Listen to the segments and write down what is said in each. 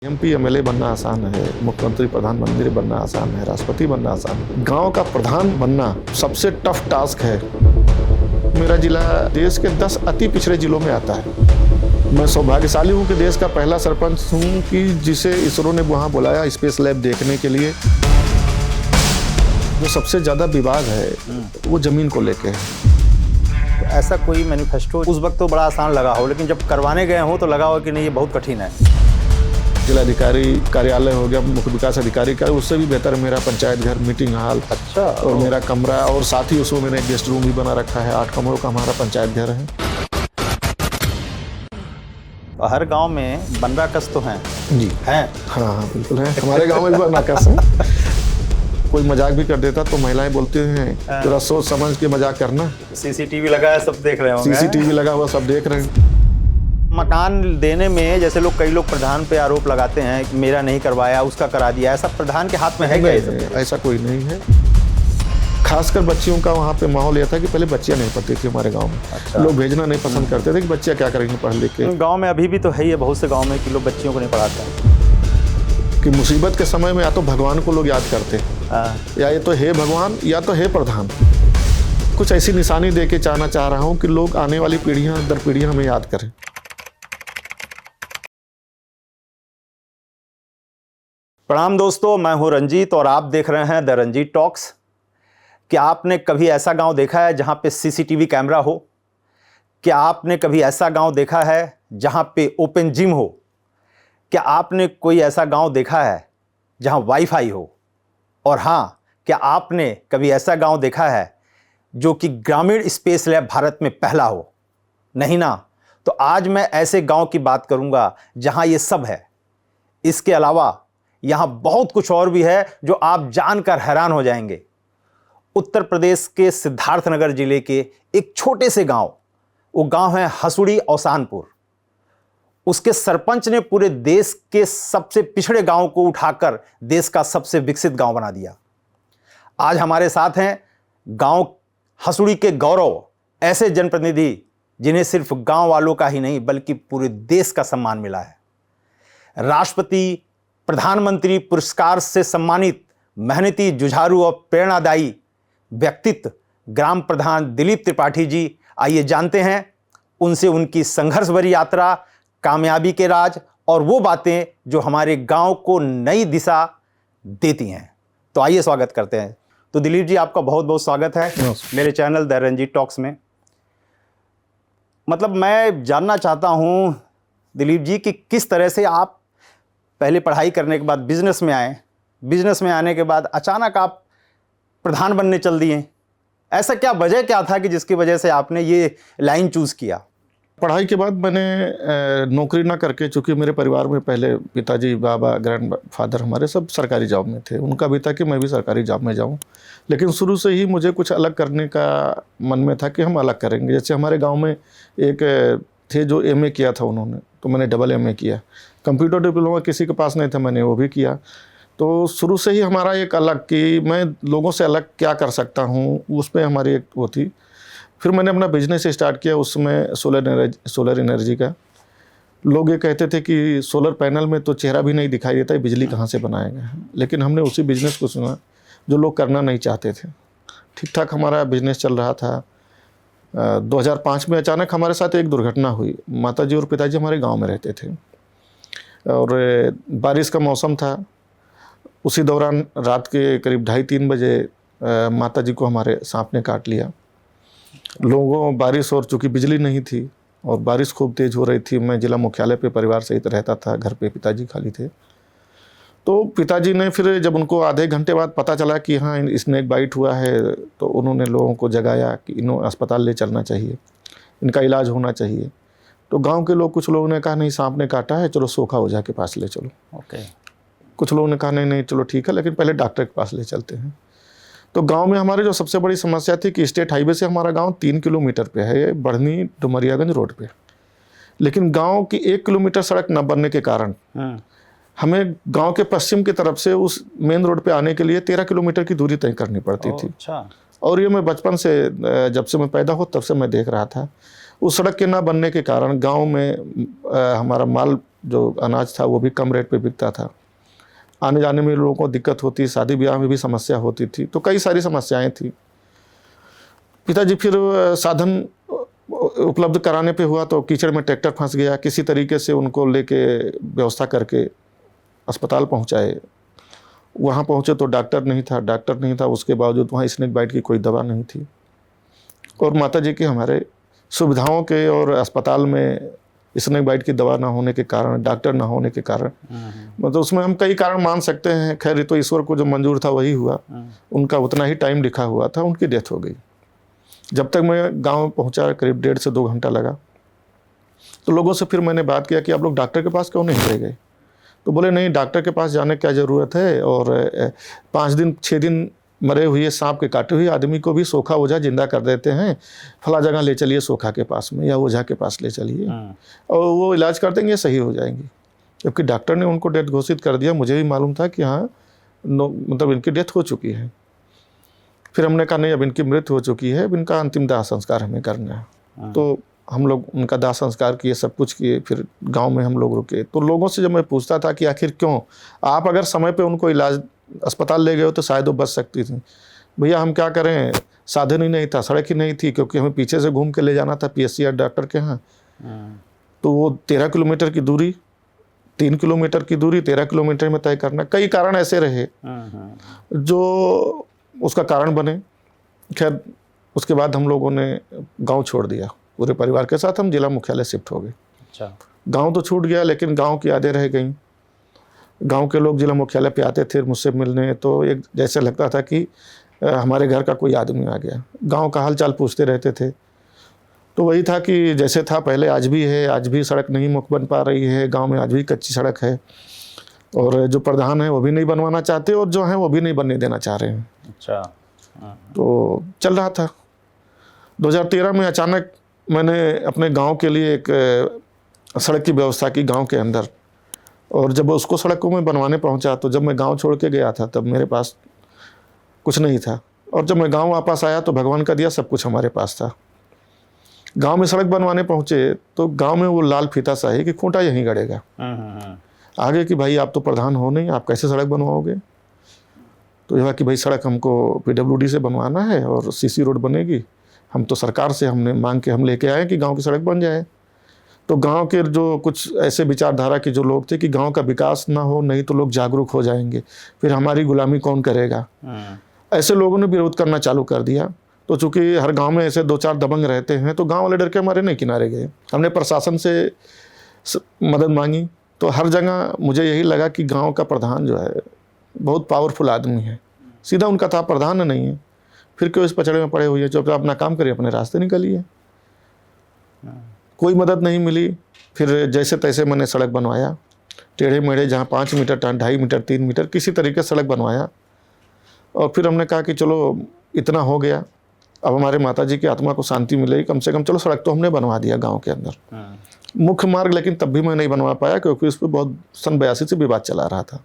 MP MLA बनना आसान है, मुख्यमंत्री प्रधानमंत्री बनना आसान है, राष्ट्रपति बनना आसान है। गांव का प्रधान बनना सबसे टफ टास्क है। मेरा जिला देश के 10 अति पिछड़े जिलों में आता है। मैं सौभाग्यशाली हूं कि देश का पहला सरपंच हूं कि जिसे इसरो ने वहां बुलाया स्पेस लैब देखने के लिए। जो सबसे ज्यादा विवाद है वो जमीन को लेके है। ऐसा कोई मैनिफेस्टो उस वक्त तो बड़ा आसान लगा हो, लेकिन जब करवाने गए हो तो लगा हो कि नहीं ये बहुत कठिन है। जिलाधिकारी कार्यालय हो गया, मुख्य विकास अधिकारी का, उससे भी बेहतर मेरा पंचायत घर, मीटिंग हॉल, अच्छा, और मेरा कमरा, और साथ ही उसमें मैंने एक गेस्ट रूम भी बना रखा है। 8 कमरों का हमारा पंचायत घर है। हर गांव में बनराकस तो हैं जी हैं। हाँ बिल्कुल है। हमारे गांव में भी बनराकस है। कोई मजाक भी कर देता तो महिलाएं बोलती हैं जरा सोच समझ के मजाक करना। सीसीटीवी लगा है, सब देख रहे होंगे। सीसीटीवी लगा हुआ, सब देख रहे हैं। मकान देने में जैसे कई लोग प्रधान पे आरोप लगाते हैं कि मेरा नहीं करवाया, उसका करा दिया, ऐसा प्रधान के हाथ में है क्या? ऐसा कोई नहीं है। खासकर बच्चियों का वहाँ पे माहौल यह था कि पहले बच्चियां नहीं पढ़ती थी हमारे गांव में। अच्छा। लोग भेजना नहीं पसंद करते थे कि बच्चियां क्या करेंगी पढ़ लिख के। गाँव में अभी भी तो है ही, बहुत से गाँव में कि लोग बच्चियों को नहीं पढ़ाते हैं। कि मुसीबत के समय में या तो भगवान को लोग याद करते हैं, या ये तो हे भगवान या तो हे प्रधान। कुछ ऐसी निशानी दे के चाह रहा हूँ कि लोग आने वाली पीढ़ियां दर पीढ़ियां हमें याद करें। प्रणाम दोस्तों, मैं हूं रंजीत और आप देख रहे हैं द रंजीत टॉक्स। क्या आपने कभी ऐसा गांव देखा है जहां पे सीसीटीवी कैमरा हो? क्या आपने कभी ऐसा गांव देखा है जहां पे ओपन जिम हो? क्या आपने कोई ऐसा गांव देखा है जहां वाईफाई हो? और हाँ, क्या आपने कभी ऐसा गांव देखा है जो कि ग्रामीण स्पेस लैब भारत में पहला हो? नहीं ना? तो आज मैं ऐसे गांव की बात करूंगा जहां ये सब है। इसके अलावा यहां बहुत कुछ और भी है जो आप जानकर हैरान हो जाएंगे। उत्तर प्रदेश के सिद्धार्थनगर जिले के एक छोटे से गांव, वो गांव है हसुड़ी औसानपुर। उसके सरपंच ने पूरे देश के सबसे पिछड़े गांव को उठाकर देश का सबसे विकसित गांव बना दिया। आज हमारे साथ हैं गांव हसुड़ी के गौरव, ऐसे जनप्रतिनिधि जिन्हें सिर्फ गांव वालों का ही नहीं बल्कि पूरे देश का सम्मान मिला है। राष्ट्रपति, प्रधानमंत्री पुरस्कार से सम्मानित मेहनती, जुझारू और प्रेरणादायी व्यक्तित्व ग्राम प्रधान दिलीप त्रिपाठी जी। आइए जानते हैं उनसे उनकी संघर्ष भरी यात्रा, कामयाबी के राज और वो बातें जो हमारे गांव को नई दिशा देती हैं। तो आइए स्वागत करते हैं। तो दिलीप जी, आपका बहुत बहुत स्वागत है मेरे चैनल द रंजीत टॉक्स में। मतलब मैं जानना चाहता हूं दिलीप जी कि किस तरह से आप पहले पढ़ाई करने के बाद बिजनेस में आए, बिजनेस में आने के बाद अचानक आप प्रधान बनने चल दिए। ऐसा क्या वजह क्या था कि जिसकी वजह से आपने ये लाइन चूज़ किया? पढ़ाई के बाद मैंने नौकरी ना करके, चूँकि मेरे परिवार में पहले पिताजी, बाबा, ग्रैंड फादर हमारे सब सरकारी जॉब में थे। उनका भी था कि मैं भी सरकारी जॉब में जाऊं, लेकिन शुरू से ही मुझे कुछ अलग करने का मन में था कि हम अलग करेंगे। जैसे हमारे गांव में एक थे जो एमए किया था उन्होंने, तो मैंने डबल एमए किया। कंप्यूटर डिप्लोमा किसी के पास नहीं था, मैंने वो भी किया। तो शुरू से ही हमारा एक अलग कि मैं लोगों से अलग क्या कर सकता हूँ, उस पर हमारी एक वो थी। फिर मैंने अपना बिजनेस स्टार्ट किया, उसमें सोलर एनर्जी का। लोग ये कहते थे कि सोलर पैनल में तो चेहरा भी नहीं दिखाई देता है, बिजली कहाँ से बनाएगा। लेकिन हमने उसी बिज़नेस को चुना जो लोग करना नहीं चाहते थे। ठीक ठाक हमारा बिजनेस चल रहा था। 2005 में अचानक हमारे साथ एक दुर्घटना हुई। माताजी और पिताजी हमारे गांव में रहते थे और बारिश का मौसम था। उसी दौरान रात के करीब 2:30-3 बजे माताजी को हमारे सांप ने काट लिया। लोगों, बारिश और चूँकि बिजली नहीं थी और बारिश खूब तेज़ हो रही थी, मैं जिला मुख्यालय पे परिवार सहित रहता था, घर पे पिताजी खाली थे। तो पिताजी ने फिर जब उनको आधे घंटे बाद पता चला कि हाँ स्नेक बाइट हुआ है, तो उन्होंने लोगों को जगाया कि इन्हों अस्पताल ले चलना चाहिए, इनका इलाज होना चाहिए। तो गांव के लोग, कुछ लोगों ने कहा नहीं सांप ने काटा है, चलो सोखा ओझा के पास ले चलो। ओके। कुछ लोगों ने कहा नहीं चलो ठीक है, लेकिन पहले डॉक्टर के पास ले चलते हैं। तो गांव में हमारे जो सबसे बड़ी समस्या थी कि स्टेट हाईवे से हमारा गांव 3 किलोमीटर पे है, बढ़नी डुमरियागंज रोड पे। लेकिन गांव की 1 किलोमीटर सड़क न बनने के कारण हमें गांव के पश्चिम की तरफ से उस मेन रोड पे आने के लिए 13 किलोमीटर की दूरी तय करनी पड़ती थी। अच्छा। और ये मैं बचपन से, जब से मैं पैदा हो तब से मैं देख रहा था। उस सड़क के ना बनने के कारण गांव में हमारा माल जो अनाज था वो भी कम रेट पे बिकता था। आने जाने में लोगों को दिक्कत होती, शादी ब्याह में भी समस्या होती थी, तो कई सारी समस्याएं थी। पिताजी फिर साधन उपलब्ध कराने पे हुआ तो कीचड़ में ट्रैक्टर फंस गया, किसी तरीके से उनको लेके व्यवस्था करके अस्पताल पहुंचाए। वहाँ पहुँचे तो डॉक्टर नहीं था, उसके बावजूद वहाँ स्नेक बाइट की कोई दवा नहीं थी। और माताजी की हमारे सुविधाओं के और अस्पताल में स्नेक बाइट की दवा ना होने के कारण, डॉक्टर ना होने के कारण, मतलब उसमें हम कई कारण मान सकते हैं। खैर ये तो ईश्वर को जो मंजूर था वही हुआ। उनका उतना ही टाइम लिखा हुआ था, उनकी डेथ हो गई। जब तक मैं गांव पहुंचा करीब 1.5 से 2 घंटा लगा। तो लोगों से फिर मैंने बात किया कि आप लोग डॉक्टर के पास क्यों नहीं ले गए? तो बोले नहीं, डॉक्टर के पास जाने की क्या ज़रूरत है, और 5 दिन 6 दिन मरे हुए सांप के काटे हुए आदमी को भी सोखा ओझा जिंदा कर देते हैं, फला जगह ले चलिए सोखा के पास में या ओझा के पास ले चलिए और वो इलाज कर देंगे, सही हो जाएंगी। जबकि डॉक्टर ने उनको डेथ घोषित कर दिया। मुझे भी मालूम था कि हाँ मतलब इनकी डेथ हो चुकी है। फिर हमने कहा नहीं, अब इनकी मृत्यु हो चुकी है, अब इनका अंतिम दाह संस्कार हमें करना है। तो हम लोग उनका दाह संस्कार किए, सब कुछ किए। फिर गांव में हम लोग रुके। तो लोगों से जब मैं पूछता था कि आखिर क्यों, आप अगर समय पे उनको इलाज अस्पताल ले गए हो तो शायद वो बच सकती थी। भैया हम क्या करें, साधन ही नहीं था, सड़क ही नहीं थी, क्योंकि हमें पीछे से घूम के ले जाना था PSCR डॉक्टर के यहाँ। तो वो 13 किलोमीटर की दूरी, 3 किलोमीटर की दूरी 13 किलोमीटर में तय करना, कई कारण ऐसे रहे जो उसका कारण बने। खैर उसके बाद हम लोगों ने गांव छोड़ दिया, पूरे परिवार के साथ हम जिला मुख्यालय शिफ्ट हो गए। अच्छा। गांव तो छूट गया, लेकिन गांव की यादें रह गई। गांव के लोग जिला मुख्यालय पे आते थे मुझसे मिलने, तो एक जैसे लगता था कि हमारे घर का कोई आदमी आ गया। गांव का हाल चाल पूछते रहते थे। तो वही था कि जैसे था पहले आज भी है। आज भी सड़क नहीं मुख बन पा रही है, गांव में आज भी कच्ची सड़क है, और जो प्रधान है वो भी नहीं बनवाना चाहते, और जो हैं वो भी नहीं बनने देना चाह रहे हैं। अच्छा। तो चल रहा था। 2013 में अचानक मैंने अपने गांव के लिए एक सड़क की व्यवस्था की गांव के अंदर, और जब उसको सड़क को मैं बनवाने पहुंचा तो जब मैं गांव छोड़ के गया था तब मेरे पास कुछ नहीं था, और जब मैं गांव वापस आया तो भगवान का दिया सब कुछ हमारे पास था। गांव में सड़क बनवाने पहुंचे तो गांव में वो लाल फीता सा है कि खूंटा यहीं गड़ेगा। आगे कि भाई आप तो प्रधान हो नहीं, आप कैसे सड़क बनवाओगे? तो यह कि भाई सड़क हमको PWD से बनवाना है और CC रोड बनेगी। हम तो सरकार से हमने मांग के हम लेके आए कि गांव की सड़क बन जाए। तो गांव के जो कुछ ऐसे विचारधारा के जो लोग थे कि गांव का विकास ना हो, नहीं तो लोग जागरूक हो जाएंगे, फिर हमारी गुलामी कौन करेगा, ऐसे लोगों ने विरोध करना चालू कर दिया। तो चूंकि हर गांव में ऐसे 2-4 दबंग रहते हैं, तो गांव वाले डर के हमारे नहीं किनारे गए। हमने प्रशासन से मदद मांगी, तो हर जगह मुझे यही लगा कि गांव का प्रधान जो है बहुत पावरफुल आदमी है। सीधा उनका था प्रधान नहीं है, फिर क्यों इस पचड़े में पड़े हुए हैं, चुपचाप अपना काम करिए, अपने रास्ते निकलिए। कोई मदद नहीं मिली। फिर जैसे तैसे मैंने सड़क बनवाया, टेढ़े मेढ़े, जहाँ 5 मीटर 2.5 मीटर 3 मीटर किसी तरीके से सड़क बनवाया। और फिर हमने कहा कि चलो इतना हो गया, अब हमारे माताजी की आत्मा को शांति मिलेगी, कम से कम चलो सड़क तो हमने बनवा दिया गांव के अंदर। मुख्य मार्ग लेकिन तब भी मैं नहीं बनवा पाया, क्योंकि उस पर बहुत सन 82 से विवाद चला रहा था।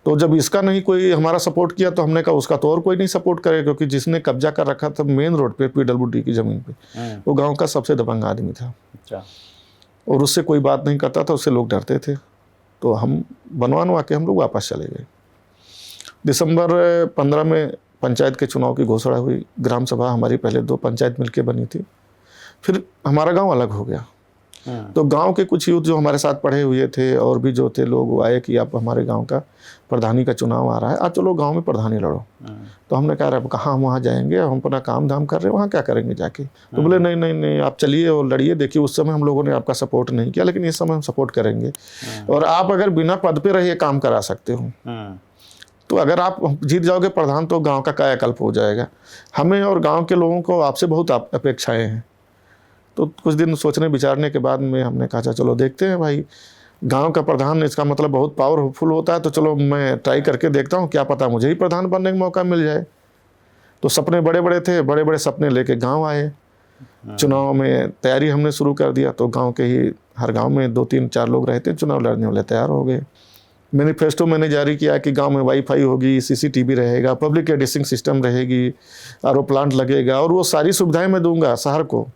तो जब इसका नहीं कोई हमारा सपोर्ट किया तो हमने कहा उसका तो और कोई नहीं सपोर्ट करे, क्योंकि जिसने कब्जा कर रखा था मेन रोड पे PWD की ज़मीन पे, वो गांव का सबसे दबंग आदमी था। अच्छा। और उससे कोई बात नहीं करता था, उससे लोग डरते थे। तो हम बनवा के हम लोग वापस चले गए। दिसंबर 15 में पंचायत के चुनाव की घोषणा हुई। ग्राम सभा हमारी पहले 2 पंचायत मिलकर बनी थी, फिर हमारा गांव अलग हो गया। तो गांव के कुछ यूथ जो हमारे साथ पढ़े हुए थे और भी जो थे लोग, वो आए कि आप हमारे गांव का प्रधानी का चुनाव आ रहा है, आप चलो गांव में प्रधानी लड़ो। तो हमने कहा अब कहाँ हम वहाँ जाएंगे, हम अपना काम धाम कर रहे हैं, वहाँ क्या करेंगे जाके। तो बोले नहीं नहीं नहीं, आप चलिए और लड़िए। देखिए उस समय हम लोगों ने आपका सपोर्ट नहीं किया, लेकिन इस समय हम सपोर्ट करेंगे, और आप अगर बिना पद पे रहिए काम करा सकते हो। तो अगर आप जीत जाओगे प्रधान तो गांव का कायाकल्प हो जाएगा। हमें और गांव के लोगों को आपसे बहुत अपेक्षाएं हैं। तो कुछ दिन सोचने विचारने के बाद में हमने कहा चलो देखते हैं भाई, गांव का प्रधान इसका मतलब बहुत पावरफुल होता है, तो चलो मैं ट्राई करके देखता हूँ, क्या पता मुझे ही प्रधान बनने का मौका मिल जाए। तो सपने बड़े बड़े थे, बड़े बड़े सपने लेके गाँव आए। चुनाव में तैयारी हमने शुरू कर दिया। तो गाँव के ही हर गाँव में 2-3-4 लोग रहते, चुनाव लड़ने वाले तैयार हो गए। मैनिफेस्टो मैंने जारी किया कि गांव में वाईफाई होगी, CCTV रहेगा, पब्लिक एड्रेसिंग सिस्टम रहेगी, RO प्लांट लगेगा, और वो सारी सुविधाएं मैं दूंगा शहर को।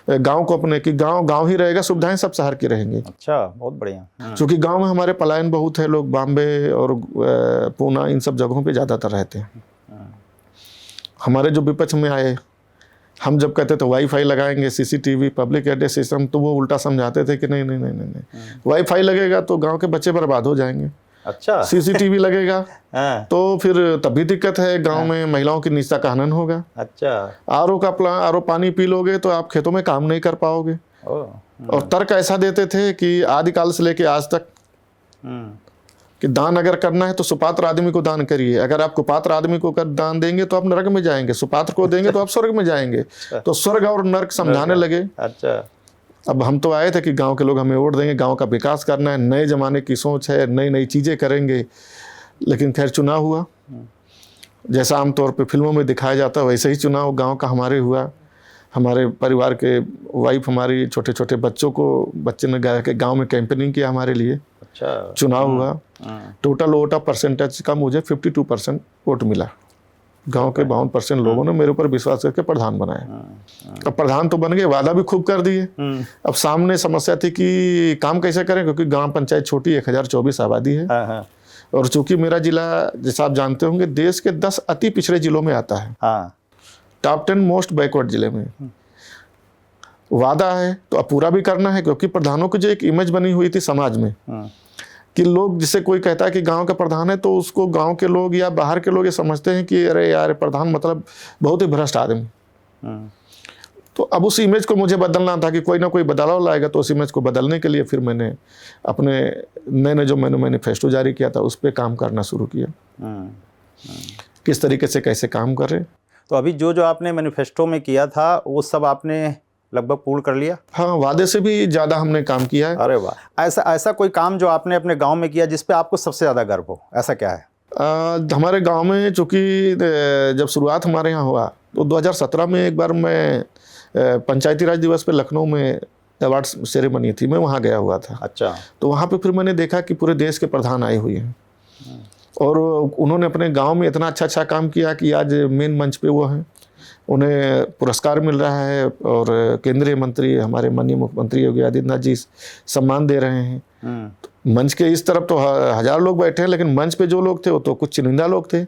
गांव को अपने, कि गांव गांव ही रहेगा, सुविधाएं सब शहर की रहेंगी। अच्छा, बहुत बढ़िया। क्योंकि गांव में हमारे पलायन बहुत है, लोग बॉम्बे और पूना इन सब जगहों पे ज़्यादातर रहते हैं। हमारे जो विपक्ष में आए, हम जब कहते थे वाईफाई लगाएंगे, सीसीटीवी, पब्लिक एड्रेस सिस्टम, तो वो उल्टा समझाते थे कि नहीं नहीं नहीं नहीं नहीं, वाईफाई लगेगा तो गांव के बच्चे बर्बाद हो जाएंगे। अच्छा। सीसीटीवी लगेगा हाँ। तो फिर तब भी दिक्कत है, गांव में महिलाओं की निजता का हनन होगा। अच्छा। आरओ पानी पी लोगे तो आप खेतों में काम नहीं कर पाओगे। और तर्क ऐसा देते थे कि आदिकाल से लेके आज तक कि दान अगर करना है तो सुपात्र आदमी को दान करिए, अगर आप कुपात्र आदमी को कर दान देंगे तो आप नरक में जाएंगे, सुपात्र को देंगे तो आप स्वर्ग में जाएंगे। तो स्वर्ग और नरक समझाने लगे। अच्छा। अब हम तो आए थे कि गांव के लोग हमें वोट देंगे, गांव का विकास करना है, नए जमाने की सोच है, नई नई चीज़ें करेंगे। लेकिन खैर चुनाव हुआ, जैसा आमतौर पे फिल्मों में दिखाया जाता है वैसे ही चुनाव गांव का हमारे हुआ। हमारे परिवार के वाइफ, हमारी छोटे छोटे बच्चे ने गांव में कैंपेनिंग किया हमारे लिए। अच्छा। चुनाव हुआ, टोटल वोट ऑफ परसेंटेज का मुझे 52% वोट मिला। गांव के 52% लोगों ने मेरे ऊपर विश्वास करके प्रधान बनाया। अब प्रधान तो बन गए, वादा भी खूब कर दिए। अब सामने समस्या थी कि काम कैसे करें, क्योंकि ग्राम पंचायत छोटी 1024 आबादी है। और चूंकि मेरा जिला, जैसा आप जानते होंगे, देश के 10 अति पिछड़े जिलों में आता है, टॉप 10 मोस्ट बैकवर्ड जिले में। वादा है तो अब पूरा भी करना है, क्योंकि प्रधानों की जो एक इमेज बनी हुई थी समाज में कि लोग, जिसे कोई कहता है कि गांव का प्रधान है तो उसको गांव के लोग या बाहर के लोग ये समझते हैं कि अरे यार प्रधान मतलब बहुत ही भ्रष्ट आदमी। तो अब उस इमेज को मुझे बदलना था कि कोई ना कोई बदलाव लाएगा। तो उस इमेज को बदलने के लिए फिर मैंने अपने नए जो मैनिफेस्टो जारी किया था उस पर काम करना शुरू किया, किस तरीके से कैसे काम कर रहे। तो अभी जो आपने मैनिफेस्टो में किया था वो सब आपने लगभग पूर्ण कर लिया? हाँ, वादे से भी ज़्यादा हमने काम किया है। अरे वाह। ऐसा कोई काम जो आपने अपने गांव में किया जिस पे आपको सबसे ज़्यादा गर्व हो, ऐसा क्या है? हमारे गांव में, चूँकि जब शुरुआत हमारे यहाँ हुआ तो 2017 में एक बार मैं पंचायती राज दिवस पे लखनऊ में अवार्ड सेरेमनी थी, मैं वहाँ गया हुआ था। अच्छा। तो वहाँ पे फिर मैंने देखा कि पूरे देश के प्रधान आए हुए हैं और उन्होंने अपने गांव में इतना अच्छा काम किया कि आज मेन मंच पे वो हैं, उन्हें पुरस्कार मिल रहा है और केंद्रीय मंत्री, हमारे माननीय मुख्यमंत्री योगी आदित्यनाथ जी सम्मान दे रहे हैं। तो मंच के इस तरफ तो 1000 लोग बैठे हैं, लेकिन मंच पे जो लोग थे वो तो कुछ चुनिंदा लोग थे।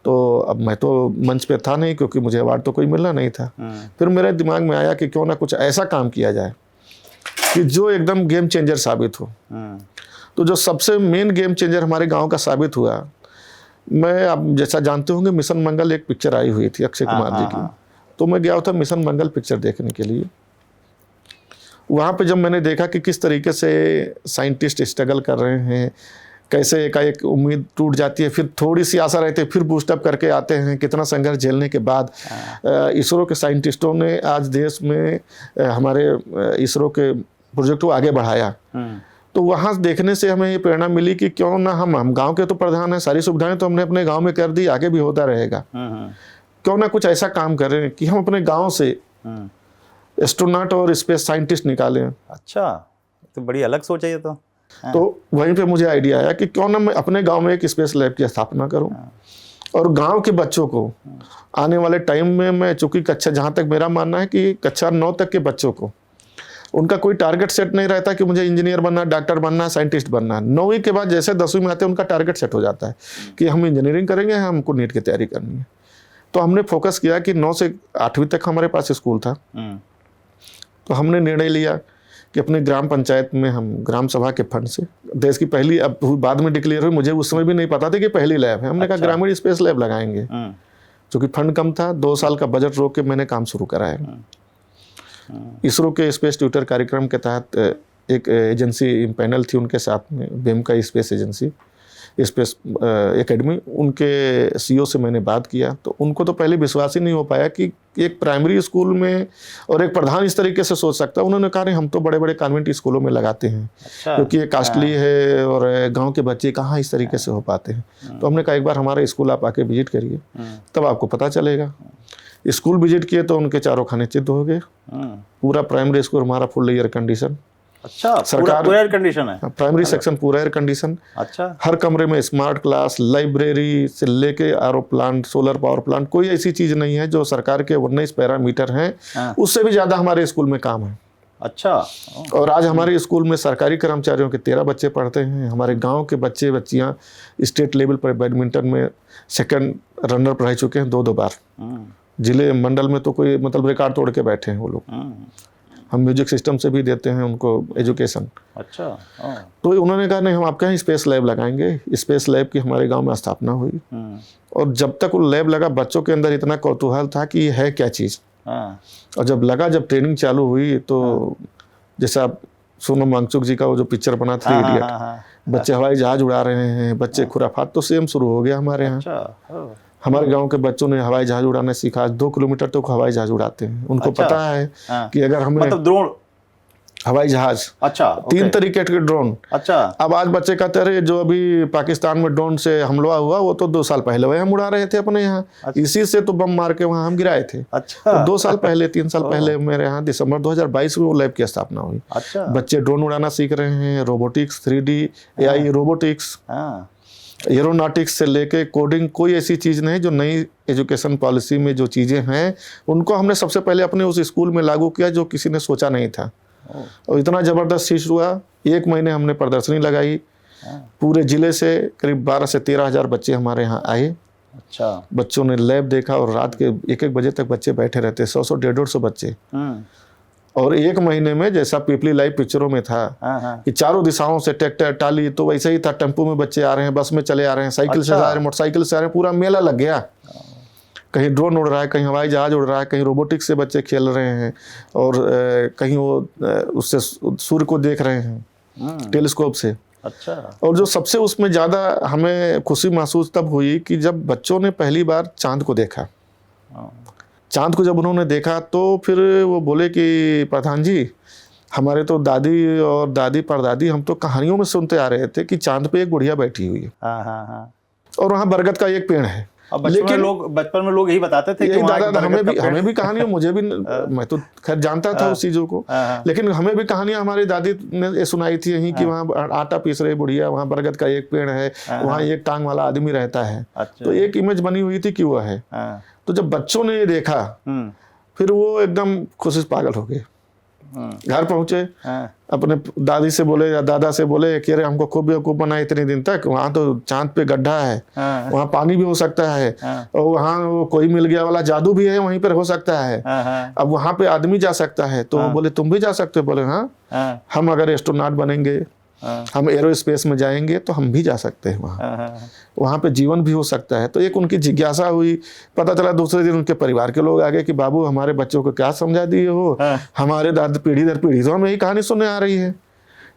तो अब मैं तो मंच पे था नहीं, क्योंकि मुझे अवार्ड तो कोई मिलना नहीं था। फिर मेरे दिमाग में आया कि क्यों ना कुछ ऐसा काम किया जाए कि जो एकदम गेम चेंजर साबित हो। तो जो सबसे मेन गेम चेंजर हमारे गांव का साबित हुआ, मैं, आप जैसा जानते होंगे, मिशन मंगल एक पिक्चर आई हुई थी अक्षय कुमार जी की। तो मैं गया था मिशन मंगल पिक्चर देखने के लिए। वहाँ पे जब मैंने देखा कि किस तरीके से साइंटिस्ट स्ट्रगल कर रहे हैं, कैसे एकाएक उम्मीद टूट जाती है, फिर थोड़ी सी आशा रहती है, फिर बूस्टअप करके आते हैं, कितना संघर्ष झेलने के बाद इसरो के साइंटिस्टों ने आज देश में हमारे इसरो के प्रोजेक्ट को आगे बढ़ाया। तो वहाँ देखने से हमें ये प्रेरणा मिली कि क्यों ना हम गांव के तो प्रधान हैं, सारी सुविधाएं तो हमने अपने गांव में कर दी, आगे भी होता रहेगा, क्यों ना कुछ ऐसा काम करें कि हम अपने गांव से एस्ट्रोनॉट और स्पेस साइंटिस्ट निकालें। अच्छा, तो बड़ी अलग सोच है ये तो। तो वहीं पे मुझे आइडिया आया कि क्यों ना मैं अपने गांव में एक स्पेस लैब की स्थापना करूं और गांव के बच्चों को आने वाले टाइम में, मैं चूंकि कक्षा, जहाँ तक मेरा मानना है कि कक्षा 9 तक के बच्चों को उनका कोई टारगेट सेट नहीं रहता कि मुझे इंजीनियर बनना, डॉक्टर बनना, साइंटिस्ट बनना है। 9वीं के बाद जैसे 10वीं में आते हैं उनका टारगेट सेट हो जाता है कि हम इंजीनियरिंग करेंगे, हमको नीट की तैयारी करनी है। तो हमने फोकस किया कि 9 से 8वीं तक हमारे पास स्कूल था। तो हमने निर्णय लिया कि अपने ग्राम पंचायत में हम ग्राम सभा के फंड से, देश की पहली, अब बाद में डिक्लेयर हुई, मुझे उस समय भी नहीं पता था कि पहली लैब है, हमने कहा ग्रामीण स्पेस लैब लगाएंगे। क्योंकि फंड कम था, 2 साल का बजट रोक के मैंने काम शुरू कराया। इसरो के स्पेस ट्यूटर कार्यक्रम के तहत एक एजेंसी पैनल थी उनके साथ में, बेम का स्पेस एजेंसी, स्पेस एकेडमी, उनके सीईओ से मैंने बात किया। तो उनको तो पहले विश्वास ही नहीं हो पाया कि एक प्राइमरी स्कूल में और एक प्रधान इस तरीके से सोच सकता है। उन्होंने कहा नहीं, हम तो बड़े बड़े कॉन्वेंट स्कूलों में लगाते हैं। अच्छा। क्योंकि ये कास्टली है और गांव के बच्चे कहाँ इस तरीके से हो पाते हैं। तो हमने कहा एक बार हमारे स्कूल आप आके विजिट करिए, तब आपको पता चलेगा। स्कूल विजिट किए तो उनके चारों खाने चित्त हो गए। पूरा प्राइमरी स्कूल हमारा फुल एयर कंडीशन, अच्छा, सरकार पूरा एयर कंडीशन है। प्राइमरी सेक्शन पूरा एयर कंडीशन, अच्छा, हर कमरे में स्मार्ट क्लास, लाइब्रेरी से लेके RO plant, solar power plant, कोई ऐसी चीज नहीं है जो सरकार के 19 पैरामीटर हैं हाँ। उससे भी ज्यादा हमारे स्कूल में काम है। अच्छा। और आज हमारे स्कूल में सरकारी कर्मचारियों के 13 बच्चे पढ़ते हैं। हमारे गांव के बच्चे बच्चियां स्टेट लेवल पर बैडमिंटन में सेकंड रनर रह चुके हैं 2-2 बार। जिले मंडल में तो कोई मतलब रिकॉर्ड तोड़ के बैठे हैं वो लोग। हम म्यूजिक सिस्टम से भी देते हैं उनको एजुकेशन। अच्छा। तो उन्होंने कहा नहीं, हम आपके यहाँ स्पेस लैब लगाएंगे। स्पेस लैब की हमारे गांव में स्थापना हुई और जब तक वो लैब लगा बच्चों के अंदर इतना कौतूहल था कि ये है क्या चीज़। और जब ट्रेनिंग चालू हुई तो जैसा आप सोनम वांगचुक जी का वो जो पिक्चर बना 3 इडियट, बच्चे हवाई जहाज उड़ा रहे हैं, बच्चे खुराफात, तो सेम शुरू हो गया हमारे यहाँ। हमारे गांव के बच्चों ने हवाई जहाज उड़ाना सीखा। 2 किलोमीटर तक तो हवाई जहाज उड़ाते हैं। उनको पता है कि अगर हमें मतलब ड्रोन, हवाई जहाज, अच्छा, 3 तरीके के ड्रोन। अच्छा। अब आज बच्चे कहते रहे जो अभी पाकिस्तान में ड्रोन से हमला हुआ वो तो 2 साल पहले वही हम उड़ा रहे थे अपने यहाँ। इसी से तो बम मार के वहाँ हम गिराए थे। अच्छा। तो 2 साल पहले 3 साल पहले मेरे यहाँ दिसंबर 2022 में वो लैब की स्थापना हुई। अच्छा। बच्चे ड्रोन उड़ाना सीख रहे हैं, robotics, 3D AI robotics, aeronautics से लेके कोडिंग, कोई ऐसी चीज़ नहीं जो नई एजुकेशन पॉलिसी में जो चीज़ें हैं उनको हमने सबसे पहले अपने उस स्कूल में लागू किया जो किसी ने सोचा नहीं था। और इतना ज़बरदस्त शीश हुआ। 1 महीने हमने प्रदर्शनी लगाई, पूरे ज़िले से करीब 12 से 13 हज़ार बच्चे हमारे यहाँ आए। अच्छा। बच्चों ने लैब देखा और रात के 1-1 बजे तक बच्चे बैठे रहते, 100-100, 150-150 बच्चे। और 1 महीने में जैसा पीपली लाइव पिक्चरों में था कि चारों दिशाओं से ट्रैक्टर टाली, तो वैसे ही था। टेम्पो में बच्चे आ रहे हैं, बस में चले आ रहे हैं, साइकिल से आ रहे हैं, मोटरसाइकिल से आ रहे हैं, पूरा मेला लग गया। कहीं ड्रोन उड़ रहा है, कहीं हवाई जहाज उड़ रहा है, कहीं रोबोटिक्स से बच्चे खेल रहे हैं और कहीं वो उससे सूर्य को देख रहे हैं टेलीस्कोप से। अच्छा। और जो सबसे उसमें ज़्यादा हमें खुशी महसूस तब हुई कि जब बच्चों ने पहली बार चांद को देखा। चांद को जब उन्होंने देखा तो फिर वो बोले कि प्रधान जी, हमारे तो दादी और दादी परदादी हम तो कहानियों में सुनते आ रहे थे कि चांद पे एक बुढ़िया बैठी हुई है और वहाँ बरगद का एक पेड़ है। बचपन में लोग यही बताते थे कि दादा हमें भी कहानियां, मुझे भी मैं तो खैर जानता था उस चीज़ों को, लेकिन हमें भी कहानियां हमारी दादी ने सुनाई थी यहीं कि वहाँ आटा पीस रही बुढ़िया, वहाँ बरगद का एक पेड़ है, वहाँ एक टांग वाला आदमी रहता है। तो एक इमेज बनी हुई थी कि वो है। तो जब बच्चों ने ये देखा फिर वो एकदम खुशी से पागल हो गए। घर पहुंचे, अपने दादी से बोले या दादा से बोले कि अरे हमको खूब बेवकूफ बनाए इतने दिन तक, वहाँ तो चांद पे गड्ढा है, वहाँ पानी भी हो सकता है और वहाँ वो कोई मिल गया वाला जादू भी है, वहीं पर हो सकता है, अब वहाँ पे आदमी जा सकता है। तो बोले तुम भी जा सकते हो? बोले हाँ, हम अगर एस्ट्रोनॉट बनेंगे, हम एरोस्पेस में जाएंगे तो हम भी जा सकते हैं, वहाँ पे जीवन भी हो सकता है। तो एक उनकी जिज्ञासा हुई। पता चला दूसरे दिन उनके परिवार के लोग आ गए कि बाबू हमारे बच्चों को क्या समझा दिए हो, हमारे दादा पीढ़ी दर पीढ़ी तो हमें यही कहानी सुनने आ रही है।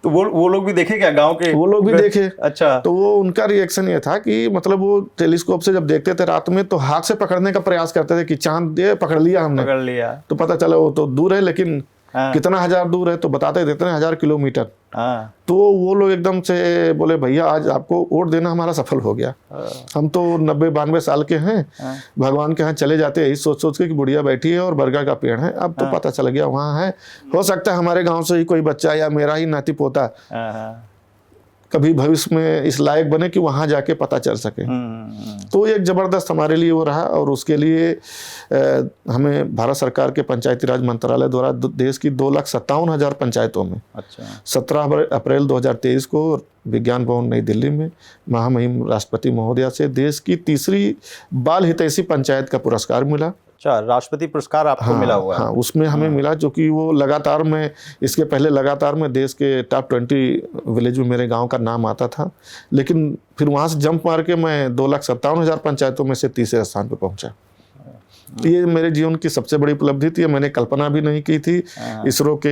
तो वो लोग भी देखे क्या गांव के? वो लोग भी देखे। अच्छा। तो वो उनका रिएक्शन ये था कि मतलब वो टेलीस्कोप से जब देखते थे रात में तो हाथ से पकड़ने का प्रयास करते थे कि चांद ये पकड़ लिया हमने, पकड़ लिया। तो पता चला वो तो दूर है, लेकिन कितना हजार दूर है तो बताते देते हैं 1000 किलोमीटर। तो वो लोग एकदम से बोले भैया आज आपको वोट देना हमारा सफल हो गया। हम तो 90-92 साल के हैं, भगवान के यहाँ चले जाते हैं यही सोच सोच के कि बुढ़िया बैठी है और बरगद का पेड़ है। अब तो पता चल गया वहाँ है, हो सकता है हमारे गांव से ही कोई बच्चा या मेरा ही नाती पोता कभी भविष्य में इस लायक बने कि वहाँ जाके पता चल सके। तो एक ज़बरदस्त हमारे लिए वो रहा और उसके लिए हमें भारत सरकार के पंचायती राज मंत्रालय द्वारा देश की 2,57,000 पंचायतों में 17 अप्रैल 2023 को विज्ञान भवन नई दिल्ली में महामहिम राष्ट्रपति महोदया से देश की 3री बाल हितैषी पंचायत का पुरस्कार मिला। अच्छा, राष्ट्रपति पुरस्कार आपको मिला हुआ है? हाँ, उसमें हमें मिला, जो कि वो लगातार में इसके पहले लगातार में देश के टॉप 20 विलेज में मेरे गांव का नाम आता था, लेकिन फिर वहाँ से जंप मार के मैं 2,57,000 पंचायतों में से 3रे स्थान पर पहुँचा। ये मेरे जीवन की सबसे बड़ी उपलब्धि थी, मैंने कल्पना भी नहीं की थी। इसरो के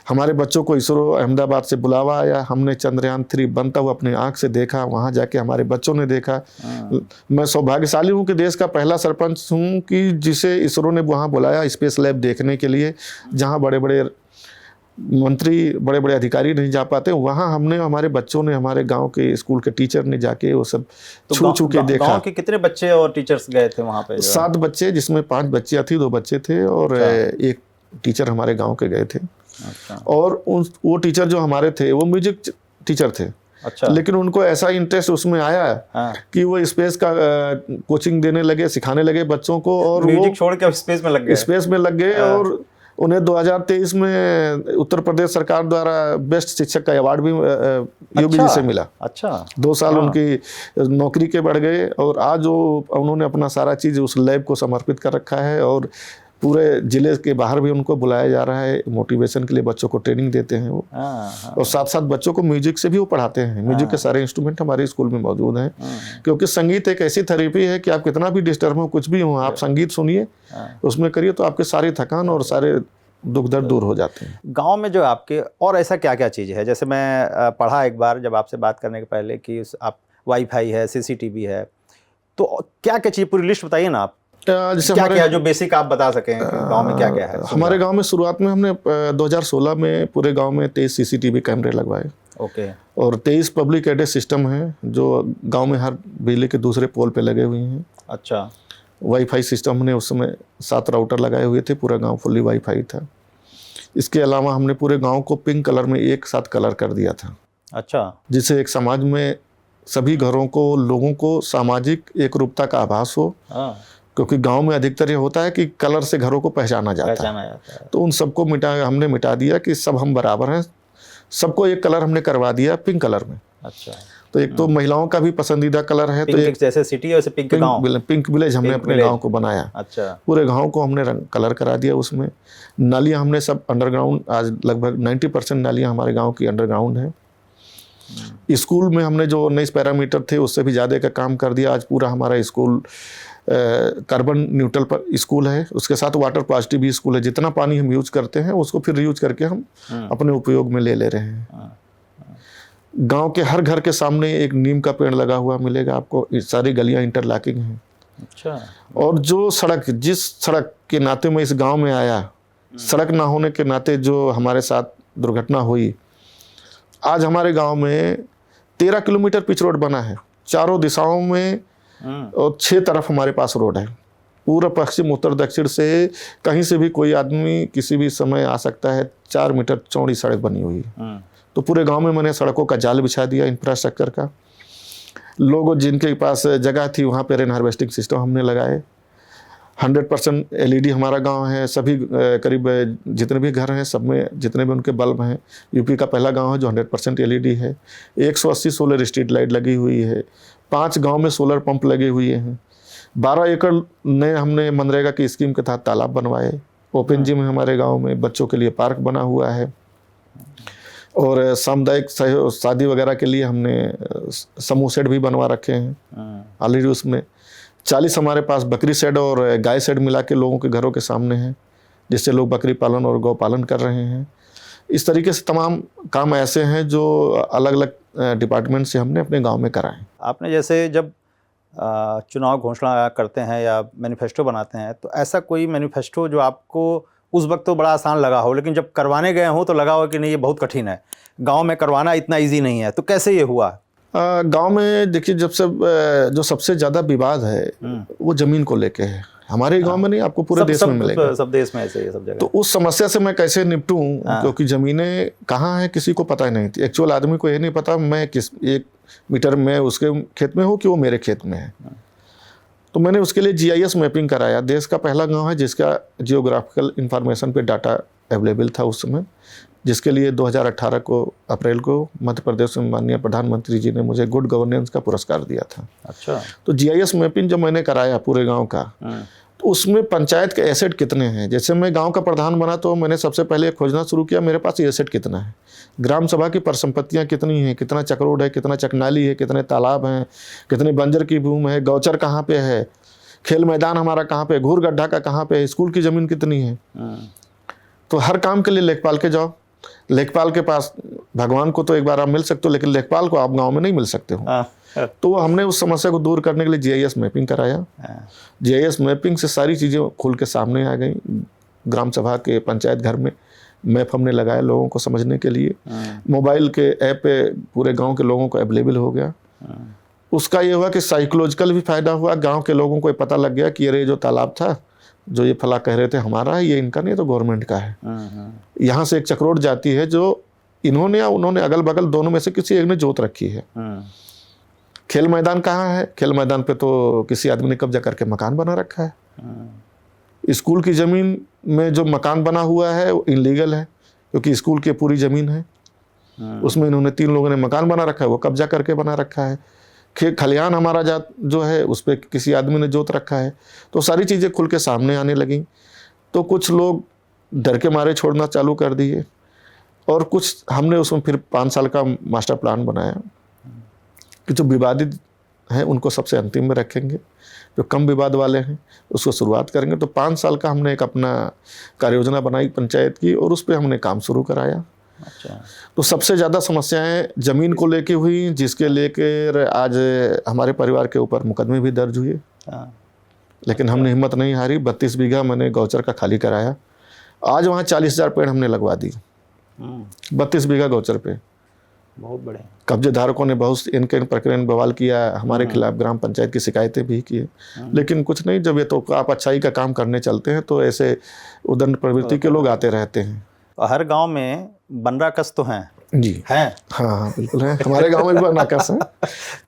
हमारे बच्चों को इसरो अहमदाबाद से बुलावा आया, हमने चंद्रयान 3 बनता हुआ अपनी आंख से देखा, वहाँ जाके हमारे बच्चों ने देखा। मैं सौभाग्यशाली हूँ कि देश का पहला सरपंच हूँ कि जिसे इसरो ने वहाँ बुलाया स्पेस लैब देखने के लिए, जहाँ बड़े बड़े मंत्री बड़े बड़े अधिकारी नहीं जा पाते, वहाँ हमने हमारे बच्चों ने, हमारे गांव के स्कूल के टीचर ने जाके वो सब छू के देखा। गांव के कितने बच्चे और टीचर्स गए थे वहाँ पे? 7 बच्चे, जिसमें 5 बच्चियाँ थी, 2 बच्चे थे और एक टीचर हमारे गांव के गए थे। अच्छा और वो टीचर जो हमारे थे वो म्यूजिक टीचर थे। अच्छा। लेकिन उनको ऐसा इंटरेस्ट उसमें आया हाँ। कि वो स्पेस का कोचिंग देने लगे, सिखाने लगे बच्चों को, और म्यूजिक छोड़ के स्पेस में लग गए। स्पेस में लग गए। और उन्हें 2023 में उत्तर प्रदेश सरकार द्वारा बेस्ट शिक्षक का अवार्ड भी यूबीजी से मिला। अच्छा। 2 साल उनकी नौकरी के बढ़ गए, और आज वो उन्होंने अपना सारा चीज़ उस लैब को समर्पित कर रखा है, और पूरे जिले के बाहर भी उनको बुलाया जा रहा है मोटिवेशन के लिए। बच्चों को ट्रेनिंग देते हैं वो, और साथ साथ बच्चों को म्यूजिक से भी वो पढ़ाते हैं। म्यूजिक के सारे इंस्ट्रूमेंट हमारे स्कूल में मौजूद हैं, क्योंकि संगीत एक ऐसी थेरेपी है कि आप कितना भी डिस्टर्ब हो, कुछ भी हो, आप संगीत सुनिए, उसमें करिए, तो आपके सारी थकान और सारे दुख दर्द दूर हो जाते हैं। गांव में जो आपके और ऐसा क्या क्या चीज़ है? जैसे मैं पढ़ा एक बार जब आपसे बात करने के पहले कि आप वाईफाई है, सीसीटीवी है, तो क्या क्या चीज़ पूरी लिस्ट बताइए ना आप। जैसे क्या क्या जो बेसिक आप बता सकें गांव में क्या क्या है? हमारे गांव में शुरुआत में हमने 2016 में पूरे गांव में 23 सीसीटीवी कैमरे लगवाए। ओके। और 23 पब्लिक एडेड सिस्टम हैं जो गांव में हर बिजली के दूसरे पोल पे लगे हुए हैं। अच्छा। वाईफाई सिस्टम हमने उस समय 7 राउटर लगाए हुए थे, पूरा गांव फुल्ली वाईफाई था। इसके अलावा हमने पूरे गांव को पिंक कलर में एक साथ कलर कर दिया था। अच्छा। जिससे एक समाज में सभी घरों को, लोगों को सामाजिक एकरूपता का आभास हो। क्योंकि गांव में अधिकतर ये होता है कि कलर से घरों को पहचाना जाता है। तो उन सबको हमने मिटा दिया कि सब हम बराबर हैं। सबको एक कलर हमने करवा दिया पिंक कलर में। अच्छा। तो एक तो महिलाओं का भी पसंदीदा कलर है, तो एक जैसे सिटी वैसे पिंक गांव, पिंक विलेज हमने अपने गांव को बनाया। अच्छा। पूरे गांव को हमने कलर करा दिया। उसमें नालियां हमने सब अंडरग्राउंड, आज लगभग 90% नालियां हमारे गांव की अंडरग्राउंड है। स्कूल में हमने जो 19 पैरामीटर थे उससे भी ज़्यादा का काम कर दिया। आज पूरा हमारा स्कूल कार्बन न्यूट्रल पर स्कूल है, उसके साथ वाटर पॉजिटिव भी स्कूल है। जितना पानी हम यूज करते हैं उसको फिर रीयूज करके हम अपने उपयोग में ले रहे हैं। गांव के हर घर के सामने एक नीम का पेड़ लगा हुआ मिलेगा आपको। सारी गलियां इंटरलॉकिंग हैं। अच्छा। और जो सड़क, जिस सड़क के नाते मैं इस गांव में आया, सड़क ना होने के नाते जो हमारे साथ दुर्घटना हुई, आज हमारे गांव में 13 किलोमीटर पिच रोड बना है, चारों दिशाओं में, और 6 तरफ हमारे पास रोड है। पूर्व पश्चिम उत्तर दक्षिण से कहीं से भी कोई आदमी किसी भी समय आ सकता है। 4 मीटर चौड़ी सड़क बनी हुई है। तो पूरे गांव में मैंने सड़कों का जाल बिछा दिया, इंफ्रास्ट्रक्चर का। लोगों जिनके पास जगह थी वहाँ पे रेन हार्वेस्टिंग सिस्टम हमने लगाए। 100% LED हमारा गांव है। सभी करीब जितने भी घर हैं सब में जितने भी उनके बल्ब हैं। यूपी का पहला गांव है जो 100% LED है। 180 सोलर स्ट्रीट लाइट लगी हुई है। 5 गांव में सोलर पंप लगे हुए हैं। 12 एकड़ नए हमने मनरेगा की स्कीम के तहत तालाब बनवाए। ओपन जिम है हमारे गाँव में, बच्चों के लिए पार्क बना हुआ है। और सामुदायिक शादी वगैरह के लिए हमने समूह शेड भी बनवा रखे हैं ऑलरेडी। उसमें 40 हमारे पास बकरी शेड और गाय शेड मिला के लोगों के घरों के सामने हैं, जिससे लोग बकरी पालन और गौ पालन कर रहे हैं। इस तरीके से तमाम काम ऐसे हैं जो अलग अलग डिपार्टमेंट से हमने अपने गांव में कराए। आपने जैसे जब चुनाव घोषणा करते हैं या मैनिफेस्टो बनाते हैं, तो ऐसा कोई मैनिफेस्टो जो आपको उस वक्त तो बड़ा आसान लगा हो, लेकिन जब करवाने गए हो तो लगा हो कि नहीं ये बहुत कठिन है, गांव में करवाना इतना इजी नहीं है, तो कैसे ये हुआ? गांव में देखिए, जब जो सबसे ज़्यादा विवाद है वो ज़मीन को लेके है। हमारे गांव में नहीं, आपको पूरे देश में मिलेगा। सब देश में ऐसे ही सब जगह। तो उस समस्या से मैं कैसे निपटूं, क्योंकि ज़मीनें कहाँ हैं किसी को पता ही नहीं थी। एक्चुअल आदमी को ये नहीं पता मैं किस 1 मीटर में उसके खेत में हूँ कि वो मेरे खेत में है। तो मैंने उसके लिए GIS मैपिंग कराया। देश का पहला गांव है जिसका जियोग्राफिकल इंफॉर्मेशन पे डाटा अवेलेबल था उस समय, जिसके लिए 2018 को अप्रैल को मध्य प्रदेश में माननीय प्रधानमंत्री जी ने मुझे गुड गवर्नेंस का पुरस्कार दिया था। अच्छा। तो GIS मैपिंग जब मैंने कराया पूरे गांव का, तो उसमें पंचायत के एसेट कितने हैं। जैसे मैं गांव का प्रधान बना तो मैंने सबसे पहले खोजना शुरू किया मेरे पास एसेट कितना है, ग्राम सभा की परिसंपत्तियां कितनी हैं, कितना चक्रोड है, कितना चकनाली है, कितने तालाब हैं, कितनी बंजर की भूमि है, गौचर कहाँ पे है, खेल मैदान हमारा कहाँ पे, घूर गड्ढा का कहाँ पे है, स्कूल की ज़मीन कितनी है। तो हर काम के लिए लेखपाल के जाओ। लेखपाल के पास भगवान को तो एक बार आप मिल सकते हो, लेकिन लेखपाल को आप गाँव में नहीं मिल सकते हो। तो हमने उस समस्या को दूर करने के लिए GIS मैपिंग कराया। GIS मैपिंग से सारी चीज़ें खुल के सामने आ गई। ग्राम सभा के पंचायत घर में मैप हमने लगाया लोगों को समझने के लिए। मोबाइल के ऐप पे पूरे गांव के लोगों को अवेलेबल हो गया। उसका ये हुआ कि साइकोलॉजिकल भी फायदा हुआ। गांव के लोगों को पता लग गया कि अरे जो तालाब था जो ये फला कह रहे थे हमारा है, ये इनका नहीं, तो गवर्नमेंट का है। यहाँ से एक चक्रोट जाती है जो इन्होंने या उन्होंने अगल बगल दोनों में से किसी एक ने जोत रखी है। खेल मैदान कहाँ है? खेल मैदान पे तो किसी आदमी ने कब्जा करके मकान बना रखा है। स्कूल की ज़मीन में जो मकान बना हुआ है वो इनलीगल है, क्योंकि स्कूल की पूरी ज़मीन है, उसमें इन्होंने 3 लोगों ने मकान बना रखा है, वो कब्जा करके बना रखा है। खलियान हमारा जात जो है उस पर किसी आदमी ने जोत रखा है। तो सारी चीज़ें खुल के सामने आने लगी, तो कुछ लोग डर के मारे छोड़ना चालू कर दिए, और कुछ हमने उसमें फिर 5 साल का मास्टर प्लान बनाया कि जो विवादित हैं उनको सबसे अंतिम में रखेंगे, जो कम विवाद वाले हैं उसको शुरुआत करेंगे। तो 5 साल का हमने एक अपना कार्य योजना बनाई पंचायत की, और उस पर हमने काम शुरू कराया। अच्छा। तो सबसे ज़्यादा समस्याएं ज़मीन को लेके हुई, जिसके लेकर आज हमारे परिवार के ऊपर मुकदमे भी दर्ज हुए। लेकिन हमने हिम्मत नहीं हारी। 32 बीघा मैंने गौचर का खाली कराया। आज वहाँ 40,000 पेड़ हमने लगवा दी 32 बीघा गौचर पे। बहुत बड़े कब्जेदारकों ने बहुत इनके प्रक्रिया में बवाल किया, हमारे खिलाफ ग्राम पंचायत की शिकायतें भी की, लेकिन कुछ नहीं। जब ये तो आप अच्छाई का काम करने चलते हैं तो ऐसे उदंड प्रवृत्ति के लोग आते रहते हैं। हर गांव में बनराकस तो हैं जी हैं? हाँ बिल्कुल है, हमारे गांव में भी बनराकस है।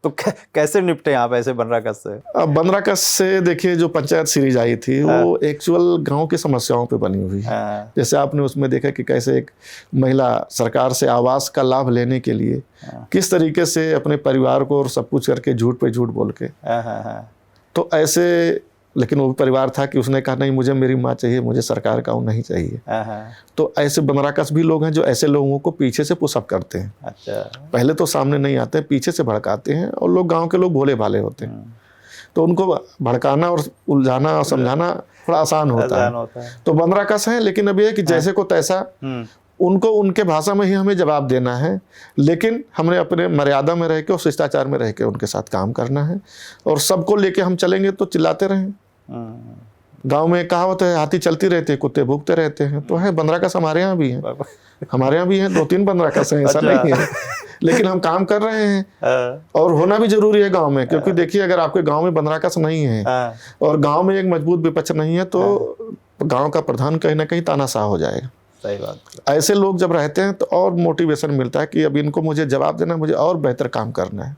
तो कैसे निपटे आप ऐसे बनराकस से? अब बनराकस से देखिए, जो पंचायत सीरीज आई थी वो एक्चुअल गांव की समस्याओं पे बनी हुई है। जैसे आपने उसमें देखा कि कैसे एक महिला सरकार से आवास का लाभ लेने के लिए किस तरीके से अपने परिवार को और सब कुछ करके झूठ पे झूठ बोल के, तो ऐसे, लेकिन वो परिवार था कि उसने कहा नहीं, मुझे मेरी माँ चाहिए, मुझे सरकार का वो नहीं चाहिए। तो ऐसे बनराकस भी लोग हैं जो ऐसे लोगों को पीछे से पुशअप करते हैं। अच्छा। पहले तो सामने नहीं आते, पीछे से भड़काते हैं, और लोग गांव के लोग भोले भाले होते हैं, तो उनको भड़काना और उलझाना और समझाना थोड़ा आसान होता है। तो बनराकस है, लेकिन अब ये कि जैसे को तैसा उनको उनके भाषा में ही हमें जवाब देना है, लेकिन हमने अपने मर्यादा में रह के और शिष्टाचार में रह के उनके साथ काम करना है। और सबको लेके हम चलेंगे तो चिल्लाते रहें। गांव में कहावत है, हाथी चलती रहती है, कुत्ते भूखते रहते हैं। तो है, बनराकस हमारे यहाँ भी है, हमारे यहाँ भी है, 2-3 बनराकस हैं, ऐसा नहीं है, लेकिन हम काम कर रहे हैं। और होना भी जरूरी है गांव में, क्योंकि देखिए अगर आपके गांव में बनराकस नहीं है और गांव में एक मजबूत विपक्ष नहीं है तो गांव का प्रधान कहीं ना कहीं तानाशाह हो जाएगा। सही बात। ऐसे लोग जब रहते हैं तो और मोटिवेशन मिलता है कि अब इनको मुझे जवाब देना, मुझे और बेहतर काम करना है।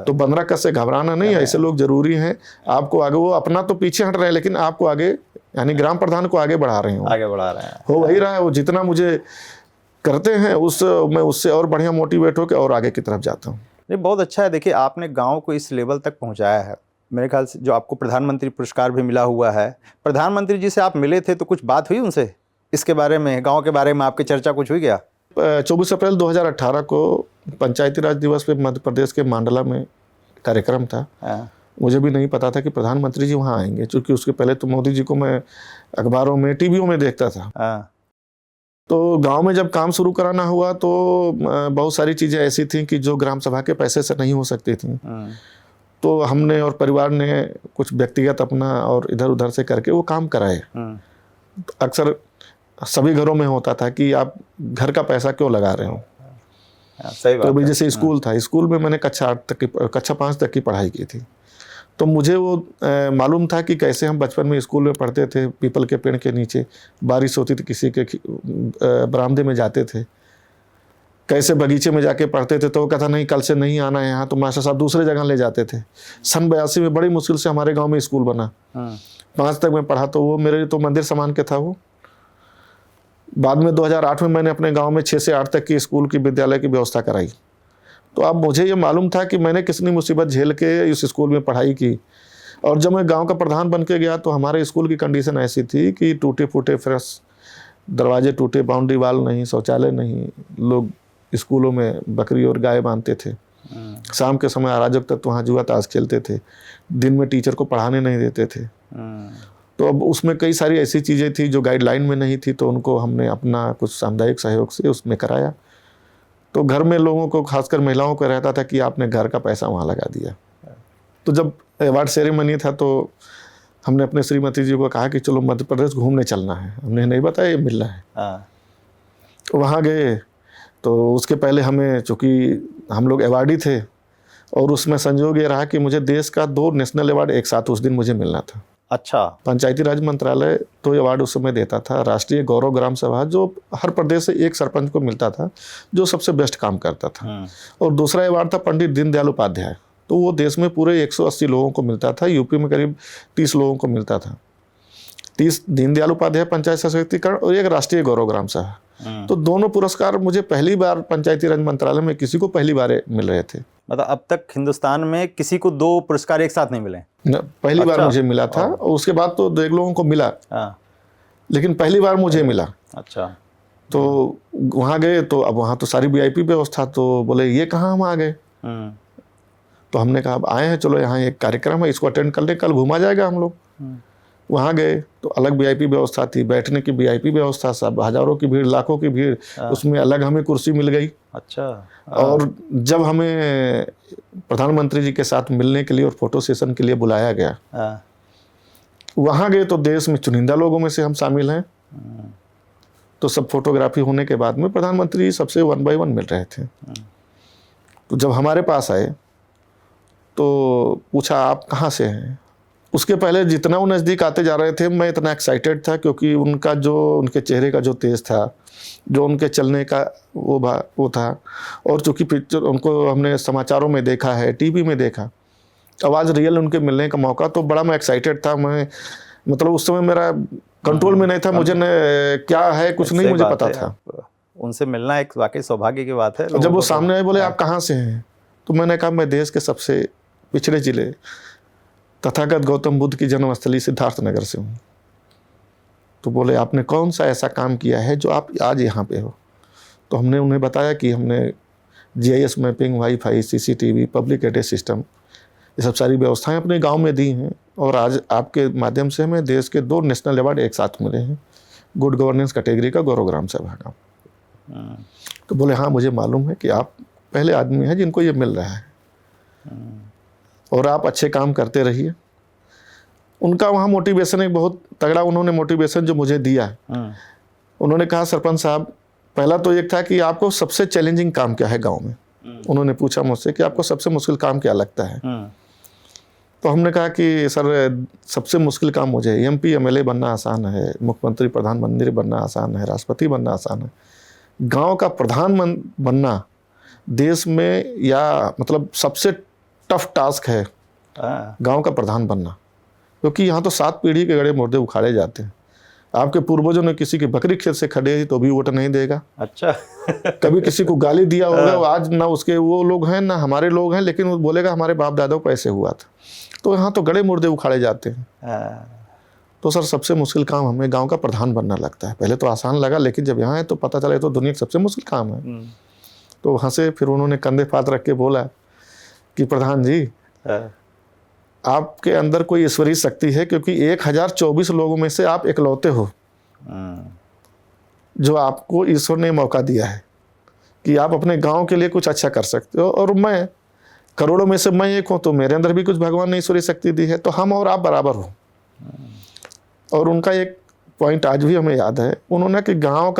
तो बनराकस से घबराना नहीं है, ऐसे लोग जरूरी हैं आपको आगे। वो अपना तो पीछे हट रहे हैं, लेकिन आपको आगे, यानी ग्राम प्रधान को आगे बढ़ा रहे हैं, आगे बढ़ा रहे हैं। हो वही रहा है। वो जितना मुझे करते हैं मैं उससे और बढ़िया मोटिवेट होकर और आगे की तरफ जाता हूँ। नहीं, बहुत अच्छा है। देखिए, आपने गाँव को इस लेवल तक पहुँचाया है। मेरे ख्याल से जो आपको प्रधानमंत्री पुरस्कार भी मिला हुआ है, प्रधानमंत्री जी से आप मिले थे तो कुछ बात हुई उनसे इसके बारे में, गांव के बारे में आपकी चर्चा कुछ हुई क्या? 24 अप्रैल 2018 को पंचायती राज दिवस पे मध्य प्रदेश के मांडला में कार्यक्रम था। मुझे भी नहीं पता था कि प्रधानमंत्री जी वहाँ आएंगे, क्योंकि उसके पहले तो मोदी जी को मैं अखबारों में, टीवियों में देखता था। तो गांव में जब काम शुरू कराना हुआ तो बहुत सारी चीज़ें ऐसी थीं कि जो ग्राम सभा के पैसे से नहीं हो सकती थी। तो हमने और परिवार ने कुछ व्यक्तिगत अपना और इधर उधर से करके वो काम कराए। अक्सर सभी घरों में होता था कि आप घर का पैसा क्यों लगा रहे हो। सही बात। तो जैसे स्कूल था, स्कूल में मैंने कक्षा 5 तक की पढ़ाई की थी। तो मुझे वो मालूम था कि कैसे हम बचपन में स्कूल में पढ़ते थे, पीपल के पेड़ के नीचे, बारिश होती थी किसी के बरामदे में जाते थे, कैसे बगीचे में जाके पढ़ते थे। तो वो कहता नहीं, कल से नहीं आना है यहाँ, तो मास्टर साहब दूसरे जगह ले जाते थे। सन 82 में बड़ी मुश्किल से हमारे गाँव में स्कूल बना। 5 तक मैं पढ़ा, तो वो मेरे लिए तो मंदिर समान के था वो। बाद में 2008 में मैंने अपने गांव में 6 से 8 तक की स्कूल की विद्यालय की व्यवस्था कराई। तो अब मुझे ये मालूम था कि मैंने कितनी मुसीबत झेल के इस स्कूल में पढ़ाई की। और जब मैं गांव का प्रधान बन के गया तो हमारे स्कूल की कंडीशन ऐसी थी कि टूटे फूटे फ्रेश दरवाजे, टूटे बाउंड्री वाल नहीं, शौचालय नहीं। लोग स्कूलों में बकरी और गाय बांधते थे। शाम के समय अराजक तत्व वहाँ जुआ ताश खेलते थे। दिन में टीचर को पढ़ाने नहीं देते थे। तो अब उसमें कई सारी ऐसी चीज़ें थी जो गाइडलाइन में नहीं थी, तो उनको हमने अपना कुछ सामुदायिक सहयोग से उसमें कराया। तो घर में लोगों को, खासकर महिलाओं को रहता था कि आपने घर का पैसा वहाँ लगा दिया। तो जब अवार्ड सेरेमनी था तो हमने अपने श्रीमती जी को कहा कि चलो मध्य प्रदेश घूमने चलना है। हमने नहीं बताया ये मिलना है। तो वहाँ गए। तो उसके पहले हमें, चूँकि हम लोग अवार्डी थे और उसमें संजोग ये रहा कि मुझे देश का 2 नेशनल अवार्ड एक साथ उस दिन मुझे मिलना था। अच्छा। पंचायती राज मंत्रालय तो ये अवार्ड उस समय देता था, राष्ट्रीय गौरव ग्राम सभा जो हर प्रदेश से एक सरपंच को मिलता था जो सबसे बेस्ट काम करता था, और दूसरा अवार्ड था पंडित दीनदयाल उपाध्याय, तो वो देश में पूरे 180 लोगों को मिलता था, यूपी में करीब 30 लोगों को मिलता था। 30 दीनदयाल उपाध्याय पंचायत सशक्तिकरण और एक राष्ट्रीय गौरव ग्राम सभा, तो दोनों पुरस्कार मुझे पहली बार पंचायती राज मंत्रालय में किसी को पहली बार मिल रहे थे। मतलब अब तक हिंदुस्तान में किसी को 2 पुरस्कार एक साथ नहीं मिले? पहली बार मुझे मिला था, और उसके बाद तो 2 लोगों को मिला, लेकिन पहली बार मुझे मिला। अच्छा। तो वहाँ गए तो अब वहाँ तो सारी वीआईपी व्यवस्था, तो बोले ये कहाँ हम आ गए। तो हमने कहा अब आए हैं, चलो यहाँ एक कार्यक्रम है, इसको अटेंड कर ले, कल घूमा जाएगा हम लोग। वहाँ गए तो अलग वीआईपी व्यवस्था थी, बैठने की वीआईपी व्यवस्था, सब हजारों की भीड़, लाखों की भीड़, उसमें अलग हमें कुर्सी मिल गई। अच्छा। और जब हमें प्रधानमंत्री जी के साथ मिलने के लिए और फोटो सेशन के लिए बुलाया गया, वहाँ गए तो देश में चुनिंदा लोगों में से हम शामिल हैं, तो सब फोटोग्राफी होने के बाद में प्रधानमंत्री जी सबसे 1 by 1 मिल रहे थे। तो जब हमारे पास आए तो पूछा आप कहाँ से हैं। उसके पहले जितना वो नज़दीक आते जा रहे थे मैं इतना एक्साइटेड था, क्योंकि उनका जो उनके चेहरे का जो तेज था, जो उनके चलने का वो था, और चूँकि पिक्चर उनको हमने समाचारों में देखा है, टीवी में देखा, अब आज रियल उनके मिलने का मौका, तो बड़ा मैं एक्साइटेड था। मैं मतलब उस समय मेरा कंट्रोल में नहीं था, मुझे न क्या है कुछ नहीं मुझे पता था। उनसे मिलना एक वाकई सौभाग्य की बात है। जब वो सामने आए, बोले आप कहाँ से हैं, तो मैंने कहा मैं देश के सबसे पिछड़े जिले तथागत गौतम बुद्ध की जन्मस्थली सिद्धार्थनगर से हूँ। तो बोले आपने कौन सा ऐसा काम किया है जो आप आज यहाँ पे हो। तो हमने उन्हें बताया कि हमने GIS mapping, wifi, CCTV, public address system, ये सब सारी व्यवस्थाएं अपने गांव में दी हैं, और आज आपके माध्यम से हमें देश के 2 नेशनल अवार्ड एक साथ मिले हैं, गुड गवर्नेंस कैटेगरी का गौरव ग्राम सभा का। तो बोले हाँ मुझे मालूम है कि आप पहले आदमी हैं जिनको ये मिल रहा है, और आप अच्छे काम करते रहिए। उनका वहाँ मोटिवेशन एक बहुत तगड़ा, उन्होंने मोटिवेशन जो मुझे दिया, उन्होंने कहा सरपंच साहब, पहला तो एक था कि आपको सबसे चैलेंजिंग काम क्या है गांव में। उन्होंने पूछा मुझसे कि आपको सबसे मुश्किल काम क्या लगता है। तो हमने कहा कि सर सबसे मुश्किल काम मुझे MP MLA बनना आसान है, मुख्यमंत्री प्रधानमंत्री बनना आसान है, राष्ट्रपति बनना आसान है, गांव का प्रधान बनना देश में या मतलब सबसे टफ टास्क है गांव का प्रधान बनना, क्योंकि यहाँ तो 7 पीढ़ी के गड़े मुर्दे उखाड़े जाते हैं। आपके पूर्वजों ने किसी की बकरी खेत से खड़े तो भी वोट नहीं देगा। अच्छा। कभी किसी को गाली दिया होगा, आज ना उसके वो लोग हैं ना हमारे लोग हैं, लेकिन वो बोलेगा हमारे बाप दादाओं को ऐसे हुआ था। तो यहाँ तो गड़े मुर्दे उखाड़े जाते हैं। तो सर सबसे मुश्किल काम हमें गांव का प्रधान बनना लगता है। पहले तो आसान लगा, लेकिन जब यहाँ है तो पता चला तो दुनिया का सबसे मुश्किल काम है। तो हंसे, फिर उन्होंने कंधे फात रख के बोला कि प्रधान जी आपके अंदर कोई ईश्वरीय शक्ति है, क्योंकि 1024 लोगों में से आप इकलौते हो जो आपको ईश्वर ने मौका दिया है कि आप अपने गांव के लिए कुछ अच्छा कर सकते हो, और मैं करोड़ों में से मैं एक हूँ, तो मेरे अंदर भी कुछ भगवान ने ईश्वरीय शक्ति दी है, तो हम और आप बराबर हो। और उनका एक पॉइंट आज भी हमें याद है, उन्होंने कि गांव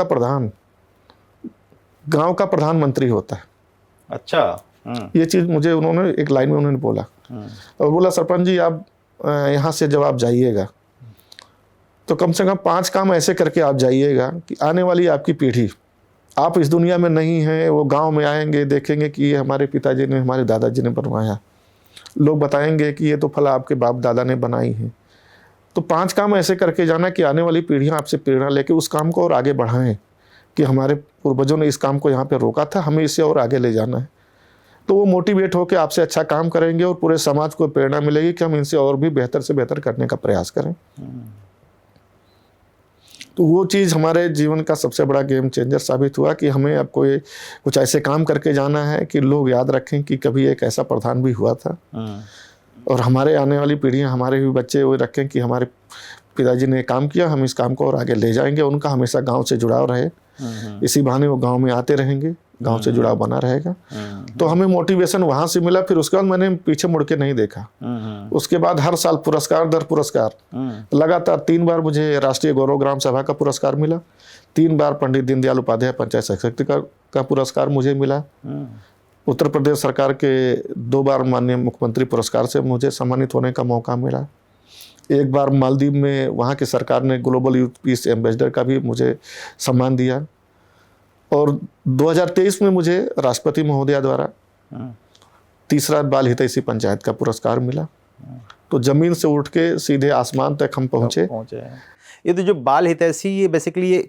का प्रधानमंत्री होता है। अच्छा। ये चीज़ मुझे उन्होंने एक लाइन में उन्होंने बोला, और बोला सरपंच जी आप यहाँ से जब आप जाइएगा तो कम से कम 5 काम ऐसे करके आप जाइएगा कि आने वाली आपकी पीढ़ी, आप इस दुनिया में नहीं हैं, वो गांव में आएंगे, देखेंगे कि ये हमारे पिताजी ने, हमारे दादाजी ने बनवाया, लोग बताएंगे कि ये तो फला आपके बाप दादा ने बनाई है। तो 5 काम ऐसे करके जाना कि आने वाली पीढ़ियाँ आपसे प्रेरणा लेके उस काम को और आगे बढ़ाएं कि हमारे पूर्वजों ने इस काम को यहाँ पे रोका था, हमें इसे और आगे ले जाना है। तो वो मोटिवेट होकर आपसे अच्छा काम करेंगे, और पूरे समाज को प्रेरणा मिलेगी कि हम इनसे और भी बेहतर से बेहतर करने का प्रयास करें। तो वो चीज़ हमारे जीवन का सबसे बड़ा गेम चेंजर साबित हुआ कि हमें अब कोई कुछ ऐसे काम करके जाना है कि लोग याद रखें कि कभी एक ऐसा प्रधान भी हुआ था, और हमारे आने वाली पीढ़ियां, हमारे भी बच्चे वो रखें कि हमारे पिताजी ने काम किया, हम इस काम को और आगे ले जाएंगे। उनका हमेशा गांव से जुड़ाव रहे, इसी बहाने वो गांव में आते रहेंगे, गांव से जुड़ाव बना रहेगा। तो हमें मोटिवेशन वहां से मिला। फिर उसके बाद मैंने पीछे मुड़ के नहीं देखा। उसके बाद हर साल पुरस्कार दर पुरस्कार, लगातार 3 बार मुझे राष्ट्रीय गौरव ग्राम सभा का पुरस्कार मिला, 3 बार पंडित दीनदयाल उपाध्याय पंचायत सशक्तिकरण का पुरस्कार मुझे मिला। उत्तर प्रदेश सरकार के 2 बार माननीय मुख्यमंत्री पुरस्कार से मुझे सम्मानित होने का मौका मिला। एक बार मालदीव में वहाँ की सरकार ने ग्लोबल यूथ पीस एम्बेसडर का भी मुझे सम्मान दिया, और 2023 में मुझे राष्ट्रपति महोदया द्वारा तीसरा बाल हितैषी पंचायत का पुरस्कार मिला। तो जमीन से उठ के सीधे आसमान तक हम पहुँचे। ये तो जो बाल हितैषी, ये बेसिकली ये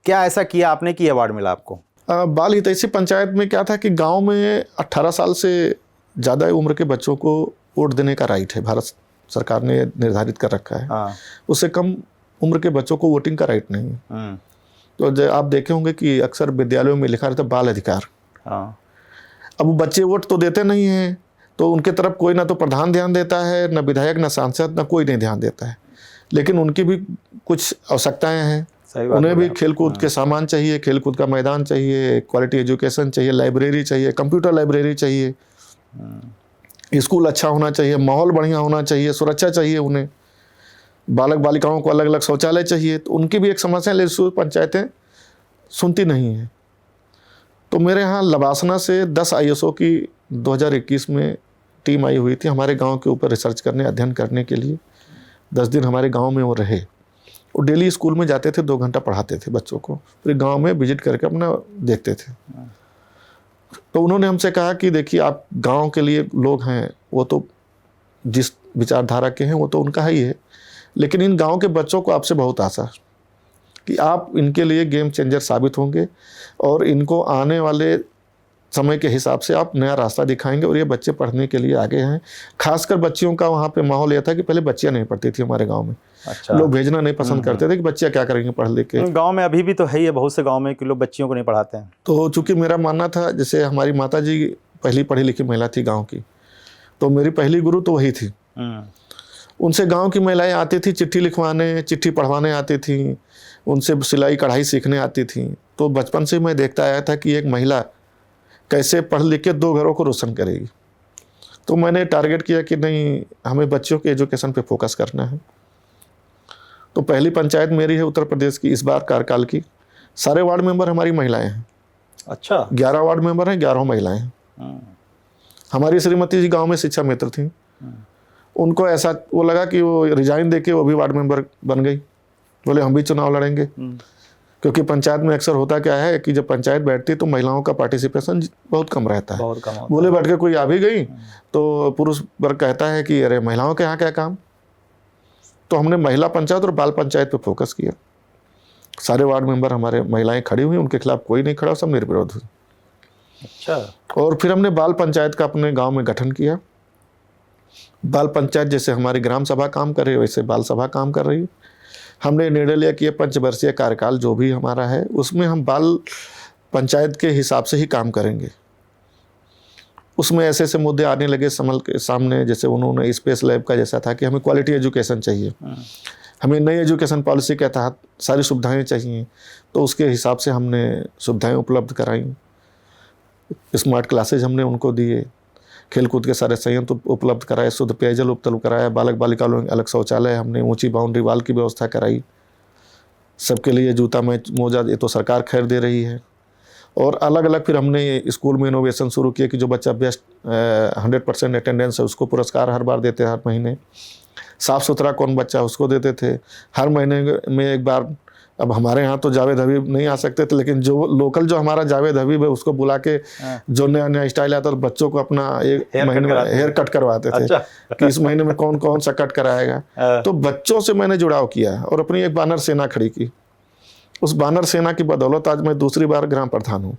क्या ऐसा किया आपने कि अवार्ड मिला आपको? बाल हितैषी पंचायत में क्या था कि गांव में 18 साल से ज़्यादा उम्र के बच्चों को वोट देने का राइट है, भारत सरकार ने निर्धारित कर रखा है। हाँ। उससे कम उम्र के बच्चों को वोटिंग का राइट नहीं है। तो आप देखे होंगे कि अक्सर विद्यालयों में लिखा रहता है बाल अधिकार। हाँ। अब वो बच्चे वोट तो देते नहीं हैं, तो उनके तरफ कोई ना तो प्रधान ध्यान देता है, ना विधायक, ना सांसद, ना कोई नहीं ध्यान देता है। लेकिन उनकी भी कुछ आवश्यकताएं हैं, उन्हें भी खेलकूद के सामान चाहिए, खेलकूद का मैदान चाहिए, क्वालिटी एजुकेशन चाहिए, लाइब्रेरी चाहिए, कंप्यूटर लाइब्रेरी चाहिए, स्कूल अच्छा होना चाहिए, माहौल बढ़िया होना चाहिए, सुरक्षा चाहिए उन्हें, बालक बालिकाओं को अलग अलग शौचालय चाहिए। तो उनकी भी एक समस्या है, लेकिन पंचायतें सुनती नहीं हैं। तो मेरे यहाँ लबासना से 10 ISO की 2021 में टीम आई हुई थी हमारे गांव के ऊपर रिसर्च करने, अध्ययन करने के लिए। 10 दिन हमारे गांव में वो रहे, और डेली स्कूल में जाते थे, 2 घंटा पढ़ाते थे बच्चों को, फिर गांव में विजिट करके अपना देखते थे। तो उन्होंने हमसे कहा कि देखिए, आप गांव के लिए लोग हैं, वो तो जिस विचारधारा के हैं वो तो उनका ही है, लेकिन इन गांव के बच्चों को आपसे बहुत आशा है कि आप इनके लिए गेम चेंजर साबित होंगे, और इनको आने वाले समय के हिसाब से आप नया रास्ता दिखाएंगे, और ये बच्चे पढ़ने के लिए आगे हैं। खासकर बच्चियों का वहाँ पे माहौल यह था कि पहले बच्चियाँ नहीं पढ़ती थी हमारे गांव में। अच्छा। लोग भेजना नहीं पसंद करते थे कि बच्चियाँ क्या करेंगे पढ़ लिख के। गांव में अभी भी तो है ही, बहुत से गांव में कि लोग बच्चियों को नहीं पढ़ाते हैं। तो चूंकि मेरा मानना था, जैसे हमारी माता जी पहली पढ़ी लिखी महिला थी गाँव की, तो मेरी पहली गुरु तो वही थी। उनसे गांव की महिलाएं आती थी चिट्ठी लिखवाने, चिट्ठी पढ़वाने आती थी, उनसे सिलाई कढ़ाई सीखने आती थी। तो बचपन से मैं देखता आया था कि एक महिला कैसे पढ़ लिख के 2 घरों को रोशन करेगी। तो मैंने टारगेट किया कि नहीं, हमें बच्चों के एजुकेशन पे फोकस करना है। तो पहली पंचायत मेरी है उत्तर प्रदेश की इस बार कार्यकाल की। सारे वार्ड मेंबर हमारी महिलाएं हैं। अच्छा। 11 वार्ड मेंबर हैं, 11 महिलाएं हैं। हमारी श्रीमती जी गाँव में शिक्षा मित्र थी, उनको ऐसा वो लगा कि वो रिजाइन देके वो भी वार्ड मेंबर बन गई। बोले हम भी चुनाव लड़ेंगे, क्योंकि पंचायत में अक्सर होता क्या है कि जब पंचायत बैठती है तो महिलाओं का पार्टिसिपेशन बहुत कम रहता है। बहुत कम होता बोले बैठ के कोई आ भी गई तो पुरुष वर्ग कहता है कि अरे महिलाओं के यहाँ क्या काम। तो हमने महिला पंचायत और बाल पंचायत पे फोकस किया। सारे वार्ड मेंबर हमारे महिलाएं खड़ी हुई, उनके खिलाफ कोई नहीं खड़ा, सब निर्विरोध हुई। अच्छा। और फिर हमने बाल पंचायत का अपने गाँव में गठन किया। बाल पंचायत जैसे हमारी ग्राम सभा काम कर रही है, वैसे बाल सभा काम कर रही है। हमने निर्णय लिया कि ये 5 वर्षीय कार्यकाल जो भी हमारा है, उसमें हम बाल पंचायत के हिसाब से ही काम करेंगे। उसमें ऐसे ऐसे मुद्दे आने लगे समल के सामने, जैसे उन्होंने स्पेस लैब का जैसा था कि हमें क्वालिटी एजुकेशन चाहिए, हमें नई एजुकेशन पॉलिसी के तहत सारी सुविधाएं चाहिए। तो उसके हिसाब से हमने सुविधाएं उपलब्ध कराई। स्मार्ट क्लासेज हमने उनको दिए, खेलकूद के सारे संयंत्र उपलब्ध कराए, शुद्ध पेयजल उपलब्ध कराया, बालक बालिका लोगों अलग शौचालय, हमने ऊंची बाउंड्री वाल की व्यवस्था कराई, सबके लिए जूता मोजा ये तो सरकार खैर दे रही है। और अलग अलग फिर हमने स्कूल में इनोवेशन शुरू किया कि जो बच्चा बेस्ट 100% अटेंडेंस है उसको पुरस्कार हर बार देते, हर महीने। साफ़ सुथरा कौन बच्चा उसको देते थे हर महीने में एक बार। अब हमारे यहाँ तो जावेद हबीब नहीं आ सकते थे, लेकिन जो लोकल जो हमारा जावेद हबीब है उसको बुला के जो नया नया स्टाइल आता, तो बच्चों को अपना एक महीने में हेयर कट करवाते थे। अच्छा। कि इस महीने में कौन कौन सा कट कराएगा। तो बच्चों से मैंने जुड़ाव किया और अपनी एक बानर सेना खड़ी की। उस बानर सेना की बदौलत आज मैं दूसरी बार ग्राम प्रधान हूँ,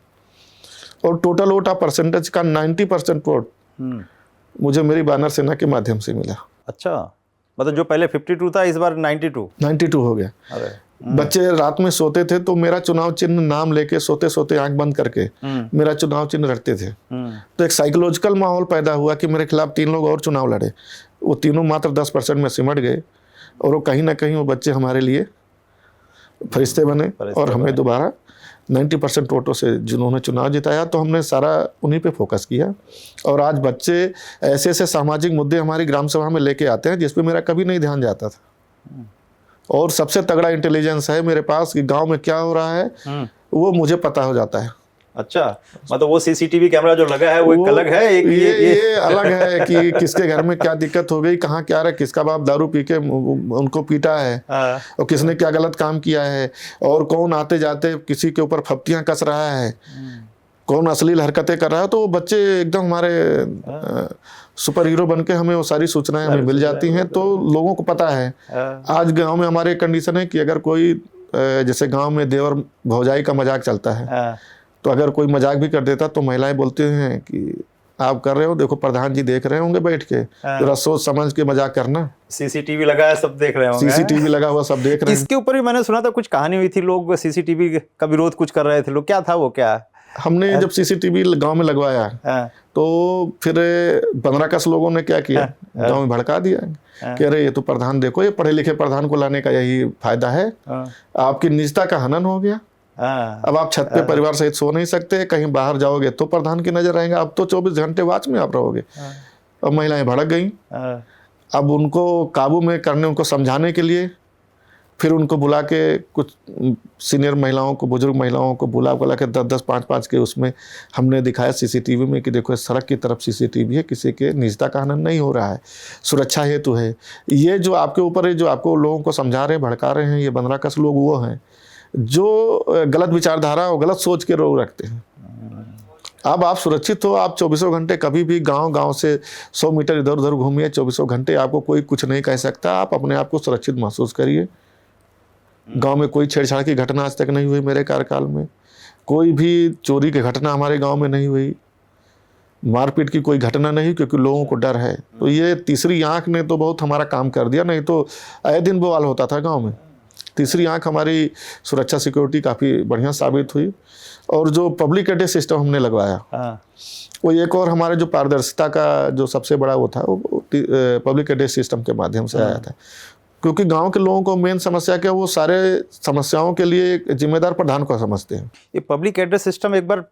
और टोटल वोट परसेंटेज का 90% वोट मुझे मेरी बानर सेना के माध्यम से मिला। अच्छा, मतलब जो पहले 52 था इस बार 92 हो गया। अरे बच्चे रात में सोते थे तो मेरा चुनाव चिन्ह नाम लेके सोते सोते आंख बंद करके मेरा चुनाव चिन्ह रखते थे। तो एक साइकोलॉजिकल माहौल पैदा हुआ कि मेरे खिलाफ 3 लोग और चुनाव लड़े, वो तीनों मात्र 10% में सिमट गए, और वो कहीं ना कहीं वो बच्चे हमारे लिए फरिश्ते बने, और हमें दोबारा 90% वोटों से जिन्होंने चुनाव जिताया। तो हमने सारा उन्हीं पे फोकस किया, और आज बच्चे ऐसे ऐसे सामाजिक मुद्दे हमारी ग्राम सभा में लेके आते हैं जिस पे मेरा कभी नहीं ध्यान जाता था। और सबसे तगड़ा इंटेलिजेंस है मेरे पास कि गांव में क्या हो रहा है वो मुझे पता हो जाता है। अच्छा, मतलब वो सीसीटीवी कैमरा जो लगा है वो एक अलग है, एक ये अलग है कि किसके घर में क्या दिक्कत हो गई, कहाँ क्या रहा, किसका बाप दारू पी के उनको पीटा है और किसने क्या गलत काम किया है, और कौन आते जाते किसी के ऊपर फप्तियां कस रहा है, कौन अश्लील हरकतें कर रहा है। तो वो बच्चे एकदम हमारे सुपर हीरो बन के हमें वो सारी सूचनाएं हमें मिल जाती हैं, तो लोगों को पता है। आज गांव में हमारे कंडीशन है कि अगर कोई जैसे गांव में देवर भौजाई का मजाक चलता है, तो अगर कोई मजाक भी कर देता तो महिलाएं बोलती हैं कि आप कर रहे हो, देखो प्रधान जी देख रहे होंगे बैठ के, जरा सोच समझ के मजाक करना। सीसीटीवी लगा है, सब देख रहे होंगे। सीसीटीवी लगा हुआ, सब देख रहे हैं। इसके ऊपर भी मैंने सुना था कुछ कहानी हुई थी, लोग सीसीटीवी का विरोध कुछ कर रहे थे लोग, क्या था वो? क्या हमने जब सीसीटीवी गांव में लगवाया तो फिर 15 कस लोगों ने क्या किया, गांव में भड़का दिया कि अरे ये तो प्रधान, देखो ये पढ़े लिखे प्रधान को लाने का यही फायदा है, आपकी निजता का हनन हो गया। अब आप छत पे परिवार सहित सो नहीं सकते, कहीं बाहर जाओगे तो प्रधान की नजर रहेगा, अब तो 24 घंटे वाच में आप रहोगे। अब महिलाएं भड़क गई। अब उनको काबू में करने, उनको समझाने के लिए फिर उनको बुला के, कुछ सीनियर महिलाओं को, बुजुर्ग महिलाओं को बुला के 10-10, 5-5 के उसमें हमने दिखाया सीसीटीवी में कि देखो इस सड़क की तरफ सीसीटीवी है, किसी के निजता का हनन नहीं हो रहा है, सुरक्षा हेतु है। ये जो आपके ऊपर है, जो आपको लोगों को समझा रहे हैं, भड़का रहे हैं, ये 15 कस लोग वो हैं जो गलत विचारधारा और गलत सोच के लोग रखते हैं। अब आप सुरक्षित हो, आप 24 घंटे कभी भी गांव से 100 मीटर इधर उधर घूमिए, 24 घंटे आपको कोई कुछ नहीं कह सकता। आप अपने आप को सुरक्षित महसूस करिए। गांव में कोई छेड़छाड़ की घटना आज तक नहीं हुई मेरे कार्यकाल में, कोई भी चोरी की घटना हमारे गांव में नहीं हुई, मारपीट की कोई घटना नहीं, क्योंकि लोगों को डर है। तो ये तीसरी आंख ने तो बहुत हमारा काम कर दिया, नहीं तो आए दिन बवाल होता था गांव में। तीसरी आंख हमारी सुरक्षा सिक्योरिटी काफ़ी बढ़िया साबित हुई। और जो पब्लिक एड्रेस सिस्टम हमने लगवाया, वो एक और हमारे जो पारदर्शिता का जो सबसे बड़ा वो था, वो पब्लिक एड्रेस सिस्टम के माध्यम से आया था। क्योंकि गांव के लोगों को मेन समस्या क्या, वो सारे समस्याओं के लिए जिम्मेदार प्रधान को समझते हैं। ये पब्लिक एड्रेस सिस्टम एक बार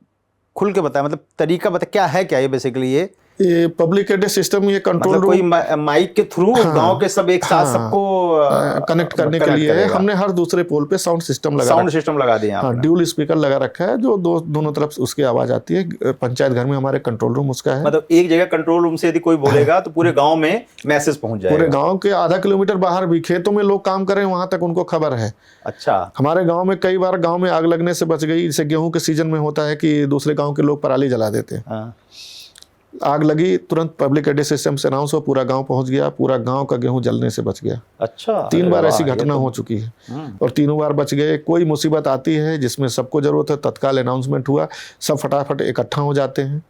खुल के बताया, मतलब तरीका बता, क्या है क्या ये बेसिकली? ये पब्लिक एड्रेस सिस्टम, ये कंट्रोल मतलब कोई माइक के थ्रू गांव के सब एक साथ सबको कनेक्ट करने के लिए है। हमने हर दूसरे पोल पे साउंड सिस्टम लगा दिया। हाँ, ड्यूल स्पीकर लगा रखा है, जो दोनों तरफ उसकी आवाज आती है। पंचायत घर में हमारे कंट्रोल रूम उसका है। मतलब एक जगह कंट्रोल रूम से यदि कोई बोलेगा तो पूरे गांव में मैसेज पहुंच जाएगा। पूरे गांव के आधा किलोमीटर बाहर भी खेतों में लोग काम कर रहे हैं, वहां तक उनको खबर है। अच्छा। हमारे गाँव में कई बार गाँव में आग लगने से बच गई। जैसे गेहूं के सीजन में होता है कि दूसरे गाँव के लोग पराली जला देते हैं। आग लगी, तुरंत पब्लिक एड्रेस सिस्टम से अनाउंस हो, पूरा गांव पहुंच गया, पूरा गांव का गेहूं जलने से बच गया। अच्छा। 3 बार ऐसी घटना हो चुकी है और तीनों बार बच गए। कोई मुसीबत आती है जिसमें सबको जरूरत है, तत्काल अनाउंसमेंट हुआ, सब फटाफट इकट्ठा हो जाते हैं।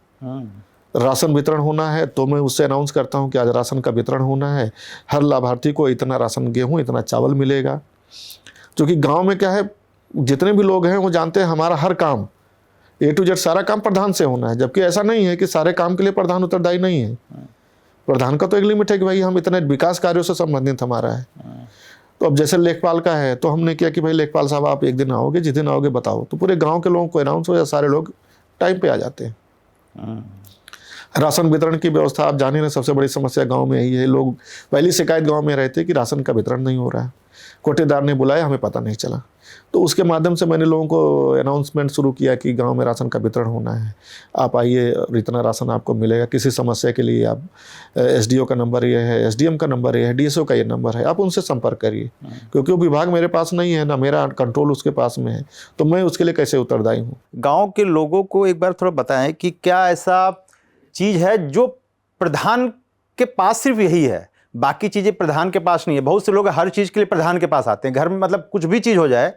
राशन वितरण होना है तो मैं उससे अनाउंस करता हूं कि आज राशन का वितरण होना है, हर लाभार्थी को इतना राशन गेहूँ, इतना चावल मिलेगा। क्योंकि गाँव में क्या है, जितने भी लोग हैं वो जानते हैं हमारा हर काम A to Z सारा काम प्रधान से होना है, जबकि ऐसा नहीं है कि सारे काम के लिए प्रधान उत्तरदायी नहीं है। प्रधान का तो एक लिमिट है कि भाई हम इतने विकास कार्यों से संबंधित हमारा है। तो अब जैसे लेखपाल का है, तो हमने किया कि भाई लेखपाल साहब आप एक दिन आओगे, जिस दिन आओगे बताओ, तो पूरे गांव के लोगों को अनाउंस हो या सारे लोग टाइम पे आ जाते हैं। राशन वितरण की व्यवस्था आप जाने, सबसे बड़ी समस्या गाँव में यही है। लोग पहली शिकायत गाँव में रहती है कि राशन का वितरण नहीं हो रहा है, कोटेदार ने बुलाया, हमें पता नहीं चला। तो उसके माध्यम से मैंने लोगों को अनाउंसमेंट शुरू किया कि गांव में राशन का वितरण होना है, आप आइए और इतना राशन आपको मिलेगा। किसी समस्या के लिए आप SDO का नंबर ये है, SDM का नंबर ये है, DSO का ये नंबर है, आप उनसे संपर्क करिए। क्योंकि वो विभाग मेरे पास नहीं है, ना मेरा कंट्रोल उसके पास में है, तो मैं उसके लिए कैसे उत्तरदायी हूँ। गाँव के लोगों को एक बार थोड़ा बताएं कि क्या ऐसा चीज़ है जो प्रधान के पास सिर्फ यही है, बाकी चीज़ें प्रधान के पास नहीं है? बहुत से लोग हर चीज़ के लिए प्रधान के पास आते हैं, घर में मतलब कुछ भी चीज़ हो जाए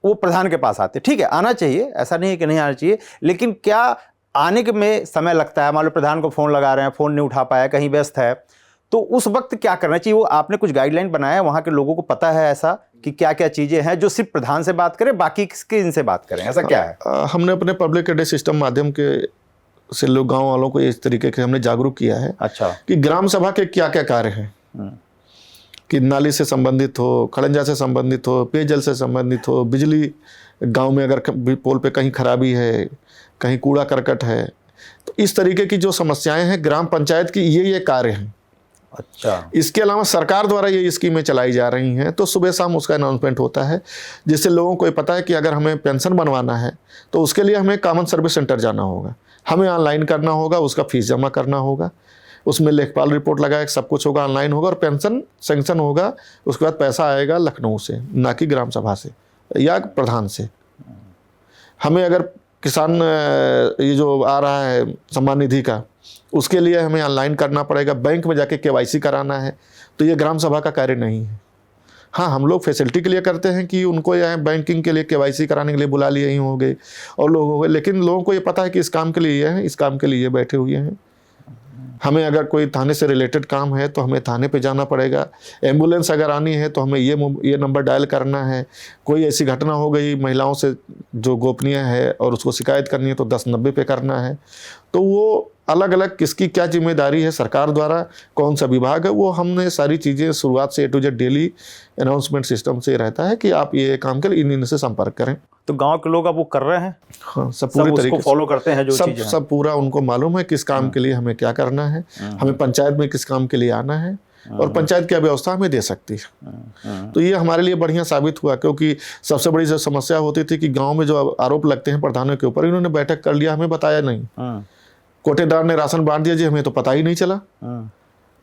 वो प्रधान के पास आते हैं। ठीक है, आना चाहिए, ऐसा नहीं है कि नहीं आना चाहिए, लेकिन क्या आने के में समय लगता है? मान लो प्रधान को फ़ोन लगा रहे हैं, फ़ोन नहीं उठा पाया, कहीं व्यस्त है, तो उस वक्त क्या करना चाहिए? वो आपने कुछ गाइडलाइन बनाया है, वहाँ के लोगों को पता है ऐसा कि क्या क्या चीज़ें हैं जो सिर्फ प्रधान से बात करें, बाकी किसके इनसे बात करें, ऐसा क्या है? हमने अपने पब्लिक एड्रेस सिस्टम माध्यम के से लोग, गाँव वालों को इस तरीके के हमने जागरूक किया है। अच्छा। कि ग्राम सभा के क्या क्या कार्य हैं, कि नाली से संबंधित हो, खड़ंजा से संबंधित हो, पेयजल से संबंधित हो, बिजली, गांव में अगर पोल पे कहीं खराबी है, कहीं कूड़ा करकट है, तो इस तरीके की जो समस्याएं हैं ग्राम पंचायत की, ये कार्य हैं। अच्छा। इसके अलावा सरकार द्वारा ये स्कीमें चलाई जा रही हैं, तो सुबह शाम उसका अनाउंसमेंट होता है, जिससे लोगों को ये पता है कि अगर हमें पेंशन बनवाना है तो उसके लिए हमें कॉमन सर्विस सेंटर जाना होगा, हमें ऑनलाइन करना होगा, उसका फीस जमा करना होगा, उसमें लेखपाल रिपोर्ट लगाए, सब कुछ होगा, ऑनलाइन होगा और पेंशन सेंक्शन होगा। उसके बाद पैसा आएगा लखनऊ से, ना कि ग्राम सभा से या प्रधान से। हमें अगर किसान ये जो आ रहा है सम्मान निधि का, उसके लिए हमें ऑनलाइन करना पड़ेगा, बैंक में जाके केवाईसी कराना है, तो ये ग्राम सभा का कार्य नहीं है। हाँ, हम लोग फैसिलिटी के लिए करते हैं कि उनको यहाँ बैंकिंग के लिए केवाईसी कराने के लिए बुला लिए ही हो गए और लोग हो गए, लेकिन लोगों को ये पता है कि इस काम के लिए ये हैं, इस काम के लिए ये बैठे हुए हैं। हमें अगर कोई थाने से रिलेटेड काम है तो हमें थाने पे जाना पड़ेगा, एम्बुलेंस अगर आनी है तो हमें ये नंबर डायल करना है, कोई ऐसी घटना हो गई महिलाओं से जो गोपनीय है और उसको शिकायत करनी है तो 1090 पे करना है। तो वो अलग अलग किसकी क्या जिम्मेदारी है, सरकार द्वारा कौन सा विभाग है, वो हमने सारी चीज़ें शुरुआत से A to Z daily announcement system से रहता है कि आप ये काम के लिए इन से संपर्क करें। तो गांव के लोग अब वो कर रहे हैं? हाँ, सब सब पूरी उसको तरीके से फॉलो करते हैं, जो चीजें सब पूरा उनको मालूम है किस काम के लिए हमें क्या करना है, हमें पंचायत में किस काम के लिए आना है और पंचायत क्या व्यवस्था हमें दे सकती है। तो ये हमारे लिए बढ़िया साबित हुआ, क्योंकि सबसे बड़ी जो समस्या होती थी कि गांव में जो आरोप लगते हैं प्रधानों के ऊपर, इन्होंने बैठक कर लिया, हमें बताया नहीं। कोटेदार ने राशन बांट दिया जी, हमें तो पता ही नहीं चला।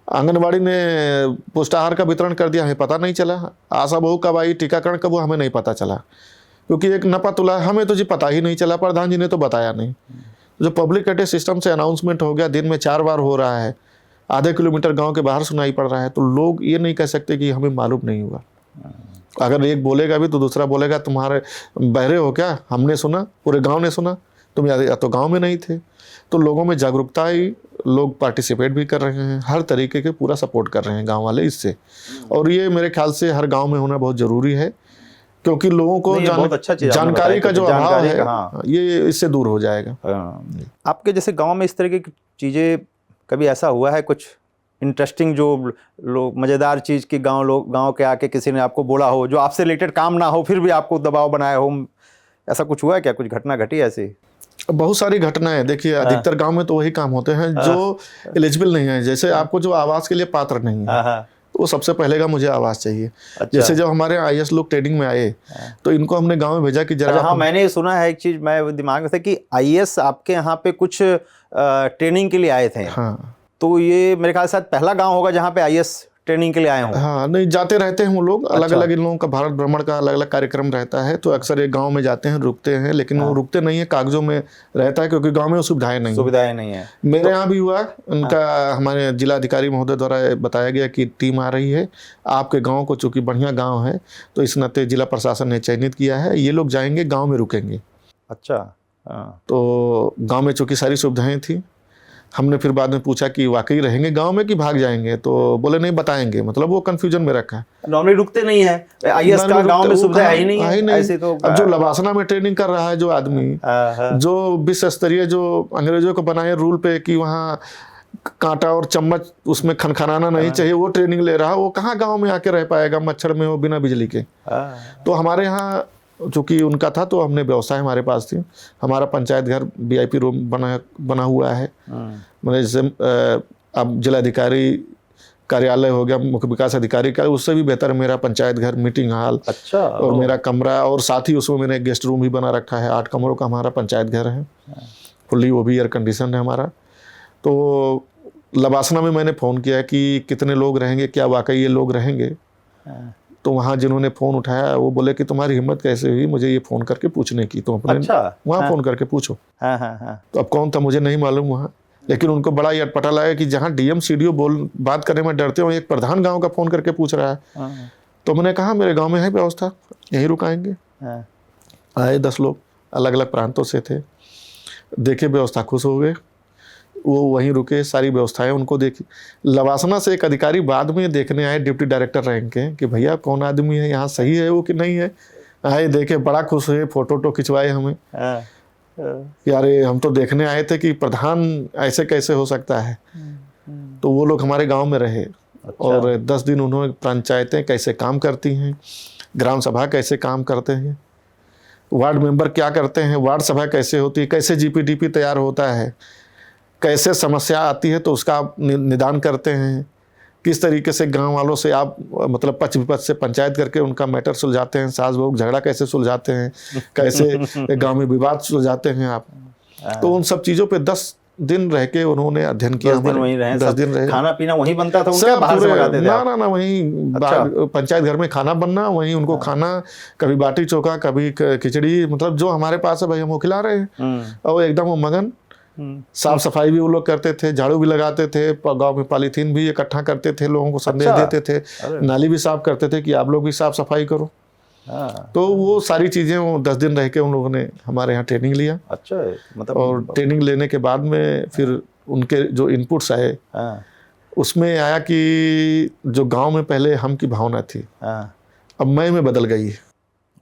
आंगनबाड़ी ने पुष्टाहार का वितरण कर दिया, हमें पता नहीं चला। आशा बहू कब आई, टीकाकरण कब हुआ, हमें नहीं पता चला, क्योंकि एक नपा तुला हमें तो जी पता ही नहीं चला, प्रधान जी ने तो बताया नहीं। जो पब्लिक अटेस्ट सिस्टम से अनाउंसमेंट हो गया, दिन में 4 बार हो रहा है, आधे किलोमीटर गांव के बाहर सुनाई पड़ रहा है, तो लोग ये नहीं कह सकते कि हमें मालूम नहीं हुआ। अगर एक बोलेगा भी तो दूसरा बोलेगा तुम्हारे बहरे हो क्या, हमने सुना, पूरे गांव ने सुना, तुम या तो गांव में नहीं थे। तो लोगों में जागरूकता आई, लोग पार्टिसिपेट भी कर रहे हैं, हर तरीके के पूरा सपोर्ट कर रहे हैं गांव वाले इससे। और ये मेरे ख्याल से हर गांव में होना बहुत ज़रूरी है, क्योंकि लोगों को जानकारी का जो अभाव है, ये इससे दूर हो जाएगा। आपके जैसे गांव में इस तरह की चीज़ें कभी ऐसा हुआ है, कुछ इंटरेस्टिंग जो लोग मज़ेदार चीज़ की गांव के आके किसी ने आपको बोला हो, जो आपसे रिलेटेड काम ना हो फिर भी आपको दबाव बनाया हो, ऐसा कुछ हुआ है क्या? कुछ घटना घटी ऐसी? बहुत सारी घटनाएं, देखिए अधिकतर गांव में तो वही काम होते हैं जो एलिजिबल नहीं है। जैसे आपको जो आवास के लिए पात्र नहीं है, वो सबसे पहले का मुझे आवास चाहिए। अच्छा। जैसे जब हमारे IAS लोग ट्रेनिंग में आए तो इनको हमने गांव में भेजा कि जरा। हाँ, मैंने सुना है एक चीज, मैं दिमाग में था कि IAS आपके यहाँ पे कुछ ट्रेनिंग के लिए आए थे। हाँ, तो ये मेरे ख्याल से पहला गांव होगा जहाँ पे IAS ट्रेनिंग के लिए आए हों। हाँ, नहीं जाते रहते हैं वो लोग। अच्छा। अलग अलग इन लोगों का भारत भ्रमण का अलग अलग कार्यक्रम रहता है, तो अक्सर एक गांव में जाते हैं, रुकते हैं, लेकिन वो रुकते नहीं है, कागजों में रहता है, क्योंकि गांव में सुविधाएं नहीं है। मेरे यहाँ भी हुआ, उनका हमारे जिलाधिकारी महोदय द्वारा बताया गया कि टीम आ रही है आपके गाँव को, चूँकि बढ़िया गाँव है तो इस नाते जिला प्रशासन ने चयनित किया है, ये लोग जाएंगे गाँव में रुकेंगे। अच्छा। तो गाँव में चूँकि सारी सुविधाएँ थी, हमने फिर बाद में पूछा कि वाकई रहेंगे गांव में कि भाग जाएंगे, तो बोले नहीं बताएंगे, मतलब वो कंफ्यूजन में रखा है। नॉर्मली रुकते नहीं है, IAS का गांव में सुविधा है ही नहीं है। ऐसे तो अब जो लवासना में ट्रेनिंग कर रहा है जो आदमी, जो विश्व स्तरीय जो अंग्रेजों को बनाए रूल पे कि वहाँ कांटा और चम्मच उसमें खनखनाना नहीं चाहिए, वो ट्रेनिंग ले रहा, वो कहाँ गाँव में आके रह पाएगा मच्छर में, वो बिना बिजली के। तो हमारे यहाँ चूँकि उनका था तो हमने व्यवस्थाएं हमारे पास थी। हमारा पंचायत घर VIP रूम बना हुआ है, मतलब जैसे अब जिलाधिकारी कार्यालय हो गया, मुख्य विकास अधिकारी का, उससे भी बेहतर मेरा पंचायत घर, मीटिंग हॉल। अच्छा। और मेरा कमरा, और साथ ही उसमें मैंने गेस्ट रूम भी बना रखा है। 8 कमरों का हमारा पंचायत घर है, फुल्ली, वो भी एयर कंडीशन है हमारा। तो लवासना में मैंने फ़ोन किया कि कितने लोग रहेंगे, क्या वाकई ये लोग रहेंगे? तो वहाँ जिन्होंने फ़ोन उठाया वो बोले कि तुम्हारी हिम्मत कैसे हुई मुझे ये फ़ोन करके पूछने की, तो अपने वहाँ फ़ोन करके पूछो। तो अब कौन था मुझे नहीं मालूम वहाँ, लेकिन उनको बड़ा ही अटपटा लगा कि जहाँ DM CDO बात करने में डरते हो, एक प्रधान गांव का फ़ोन करके पूछ रहा है। तो मैंने कहा मेरे गांव में है व्यवस्था, यहीं रुकाएंगे। आए 10 लोग अलग अलग प्रांतों से थे, देखे व्यवस्था, खुश हो गए, वो वहीं रुके, सारी व्यवस्थाएं उनको देखी। लवासना से एक अधिकारी बाद में देखने आए, डिप्टी डायरेक्टर रैंक के, कि भैया कौन आदमी है यहाँ, सही है वो कि नहीं है। आए, देखे, बड़ा खुश हुए, फोटो खिंचवाए हमें कि अरे हम तो देखने आए थे कि प्रधान ऐसे कैसे हो सकता है। तो वो लोग हमारे गांव में रहे। अच्छा। और 10 दिन उन्होंने पंचायतें कैसे काम करती हैं, ग्राम सभा कैसे काम करते हैं, वार्ड मेंबर क्या करते हैं, वार्ड सभा कैसे होती है, कैसे GPDP तैयार होता है, कैसे समस्या आती है तो उसका निदान करते हैं, किस तरीके से गांव वालों से आप मतलब पक्ष विपक्ष से पंचायत करके उनका मैटर सुलझाते हैं, सास बहू झगड़ा कैसे सुलझाते हैं, कैसे गांव में विवाद सुलझाते हैं आप। तो उन सब चीज़ों पे 10 दिन रह के उन्होंने अध्ययन किया। 10 दिन वहीं रहे, 10 दिन रहे। खाना पीना वहीं बनता था उनका, सब बाहर से पूरे मंगाते थे आप? ना वहीं पंचायत घर में खाना बनना, वहीं उनको खाना, कभी बाटी चोखा, कभी खिचड़ी, मतलब जो हमारे पास है भाई हम वो खिला रहे हैं। और एकदम वो मगन। साफ सफाई भी वो लोग करते थे, झाड़ू भी लगाते थे, गांव में पॉलीथीन भी इकट्ठा करते थे, लोगों को संदेश देते थे, नाली भी साफ करते थे कि आप लोग भी साफ सफाई करो। तो वो सारी चीज़ें वो 10 दिन रह के उन लोगों ने हमारे यहाँ ट्रेनिंग लिया। अच्छा है, मतलब और ट्रेनिंग लेने के बाद में फिर उनके जो इनपुट्स आए, उसमें आया कि जो गांव में पहले हम की भावना थी, अब मैं में बदल गई है।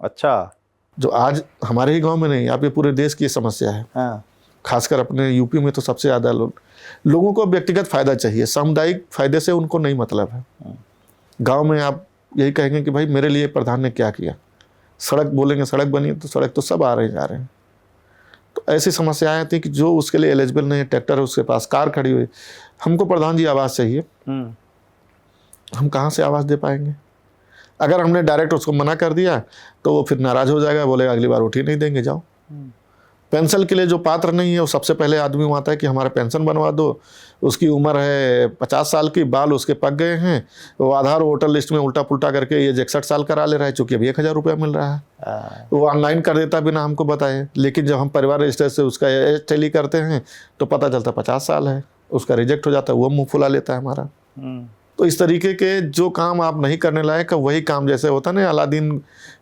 अच्छा। जो आज हमारे ही गांव में नहीं, आप ये पूरे देश की समस्या है। खासकर अपने यूपी में तो सबसे ज़्यादा लोगों को व्यक्तिगत फ़ायदा चाहिए, सामुदायिक फ़ायदे से उनको नहीं मतलब है। गांव में आप यही कहेंगे कि भाई मेरे लिए प्रधान ने क्या किया, सड़क बोलेंगे सड़क बनी, तो सड़क तो सब आ रहे जा रहे हैं। तो ऐसी समस्याएं आती कि जो उसके लिए एलिजिबल नहीं है, ट्रैक्टर है उसके पास, कार खड़ी हुई, हमको प्रधान जी आवाज़ चाहिए, हम कहाँ से आवाज़ दे पाएंगे? अगर हमने डायरेक्ट उसको मना कर दिया तो वो फिर नाराज़ हो जाएगा, बोलेगा अगली बार उठ ही नहीं देंगे, जाओ। पेंशन के लिए जो पात्र नहीं है वो सबसे पहले आदमी वो आता है कि हमारा पेंशन बनवा दो। उसकी उम्र है 50 साल की, बाल उसके पक गए हैं, वो आधार वोटर लिस्ट में उल्टा पुल्टा करके ये 61 साल करा ले रहा है, चूँकि अभी 1000 रुपया मिल रहा है। वो ऑनलाइन कर देता बिना हमको बताए, लेकिन जब हम परिवार रजिस्टर से उसका एज टैली करते हैं तो पता चलता 50 साल है, उसका रिजेक्ट हो जाता है, वो मुँह फुला लेता है हमारा। तो इस तरीके के जो काम आप नहीं करने लायक, वही काम जैसे होता ना अलादीन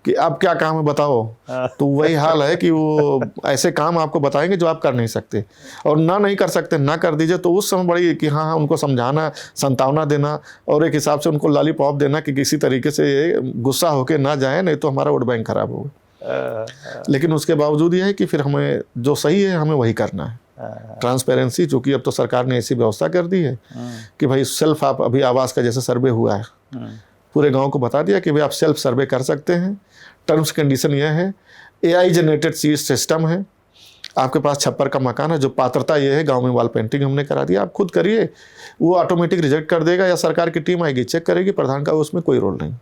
कि आप क्या काम है बताओ, तो वही हाल है कि वो ऐसे काम आपको बताएंगे जो आप कर नहीं सकते, और ना नहीं कर सकते ना कर दीजिए। तो उस समय बड़ी कि हाँ उनको समझाना, संतावना देना और एक हिसाब से उनको लॉलीपॉप देना कि किसी तरीके से गुस्सा होके ना जाए, नहीं तो हमारा वोट बैंक खराब होगा। लेकिन उसके बावजूद ये है कि फिर हमें जो सही है हमें वही करना है। ट्रांसपेरेंसी, चूँकि अब तो सरकार ने ऐसी व्यवस्था कर दी है कि भाई सेल्फ, आप अभी आवास का जैसे सर्वे हुआ है, पूरे गांव को बता दिया कि भाई आप सेल्फ सर्वे कर सकते हैं। टर्म्स कंडीशन यह है, AI जनरेटेड सिस्टम है, आपके पास छप्पर का मकान है, जो पात्रता ये है, गांव में वॉल पेंटिंग हमने करा दिया, आप खुद करिए, वो ऑटोमेटिक रिजेक्ट कर देगा या सरकार की टीम आएगी चेक करेगी, प्रधान का उसमें कोई रोल नहीं।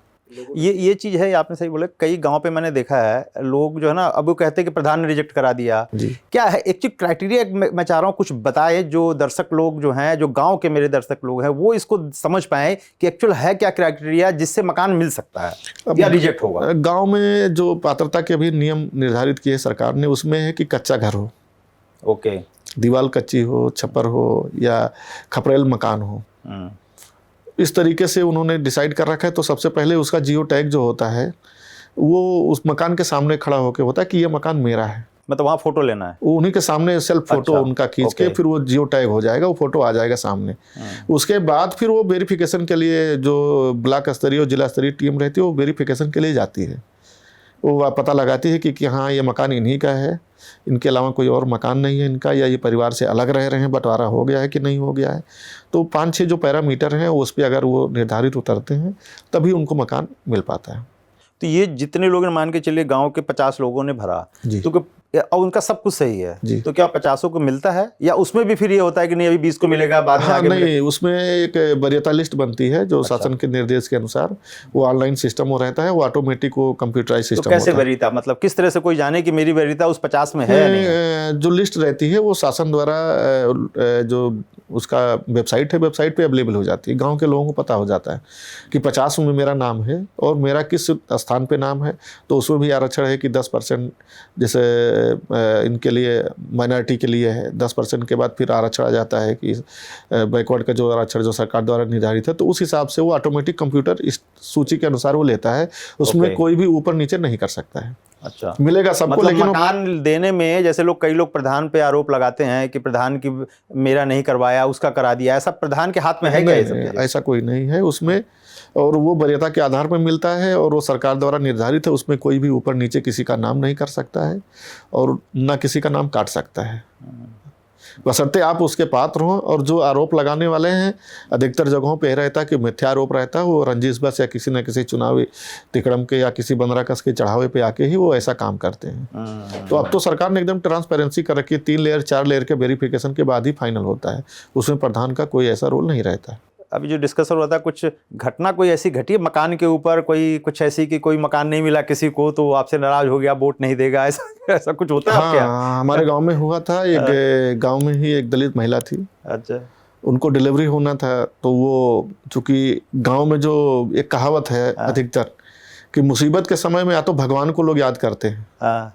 ये चीज़ है, आपने सही बोला। कई गांव पे मैंने देखा है लोग जो है ना, अब वो कहते हैं कि प्रधान ने रिजेक्ट करा दिया। क्या है एक्चुअली क्राइटेरिया? मैं चाह रहा हूँ कुछ बताए, जो दर्शक लोग जो हैं, जो गांव के मेरे दर्शक लोग हैं, वो इसको समझ पाए कि एक्चुअल है क्या क्राइटेरिया जिससे मकान मिल सकता है या रिजेक्ट होगा। गाँव में जो पात्रता के अभी नियम निर्धारित किए सरकार ने, उसमें है कि कच्चा घर हो, ओके, दीवार कच्ची हो, छप्पर हो या खपरेल मकान हो, इस तरीके से उन्होंने डिसाइड कर रखा है। तो सबसे पहले उसका जियो टैग जो होता है वो उस मकान के सामने खड़ा होकर होता है कि ये मकान मेरा है, मतलब वहाँ फोटो लेना है, उन्हीं के सामने सेल्फ फोटो उनका खींच के फिर वो जियो टैग हो जाएगा, वो फोटो आ जाएगा सामने। उसके बाद फिर वो वेरिफिकेशन के लिए जो ब्लॉक स्तरीय और जिला स्तरीय टीम रहती है वो वेरिफिकेशन के लिए जाती है, वो पता लगाती है कि हाँ ये मकान इन्हीं का है, इनके अलावा कोई और मकान नहीं है इनका, या ये परिवार से अलग रह रहे हैं, बंटवारा हो गया है कि नहीं हो गया है। तो 5-6 जो पैरामीटर हैं उस पर अगर वो निर्धारित उतरते हैं तभी उनको मकान मिल पाता है। तो ये जितने लोग मान के चलिए गांव के 50 लोगों ने भरा, तो और उनका सब कुछ सही है, तो क्या 50 को मिलता है या उसमें भी फिर ये होता है कि नहीं अभी 20 को मिलेगा बाद में? हाँ, नहीं, उसमें एक वरीयता लिस्ट बनती है जो शासन के निर्देश के अनुसार, वो ऑनलाइन सिस्टम हो रहता है, वो ऑटोमेटिक वो कंप्यूटराइज सिस्टम। तो कैसे वरीयता, मतलब किस तरह से कोई जाने कि मेरी वरीयता उस 50 में है या नहीं? जो लिस्ट रहती है वो शासन द्वारा जो उसका वेबसाइट है, वेबसाइट पे अवेलेबल हो जाती है, गांव के लोगों को पता हो जाता है कि 50 में मेरा नाम है और मेरा किस स्थान पे नाम है। तो उसमें भी आरक्षण है कि 10%, जैसे इनके लिए माइनॉरिटी के लिए है, 10% के बाद फिर आरक्षण आ जाता है कि बैकवर्ड का जो आरक्षण जो सरकार द्वारा निर्धारित है, तो उस हिसाब से वो ऑटोमेटिक कंप्यूटर इस सूची के अनुसार वो लेता है, उसमें कोई भी ऊपर नीचे नहीं कर सकता है। अच्छा, मिलेगा सबको। मतलब लेकिन मकान देने में जैसे कई लोग प्रधान पे आरोप लगाते हैं कि प्रधान की मेरा नहीं करवाया, उसका करा दिया, ऐसा प्रधान के हाथ में है क्या? ऐसा कोई नहीं है उसमें, और वो वरीयता के आधार पर मिलता है और वो सरकार द्वारा निर्धारित है, उसमें कोई भी ऊपर नीचे किसी का नाम नहीं कर सकता है और ना किसी का नाम काट सकता है, बशर्ते आप उसके पात्र हों। और जो आरोप लगाने वाले हैं अधिकतर जगहों पे रहता है कि मिथ्या आरोप रहता है, वो रंजिश बस या किसी न किसी चुनावी तिकड़म के या किसी बंदरा कस के चढ़ावे पे आके ही वो ऐसा काम करते हैं। तो अब तो सरकार ने एकदम ट्रांसपेरेंसी कर रखी है, 3 लेयर 4 लेयर के वेरिफिकेशन के बाद ही फाइनल होता है, उसमें प्रधान का कोई ऐसा रोल नहीं रहता है। अभी जो डिस्कशन हुआ था, कुछ घटना कोई ऐसी घटी है मकान के ऊपर, कोई कुछ ऐसी कि कोई मकान नहीं मिला किसी को तो आपसे नाराज हो गया, वोट नहीं देगा, ऐसा ऐसा कुछ होता है आपके यहाँ? हाँ, हमारे गांव में हुआ था। एक गांव में ही एक दलित महिला थी, अच्छा। उनको डिलीवरी होना था। तो वो चूंकि गांव में जो एक कहावत है अधिकतर कि मुसीबत के समय में या तो भगवान को लोग याद करते हैं हाँ।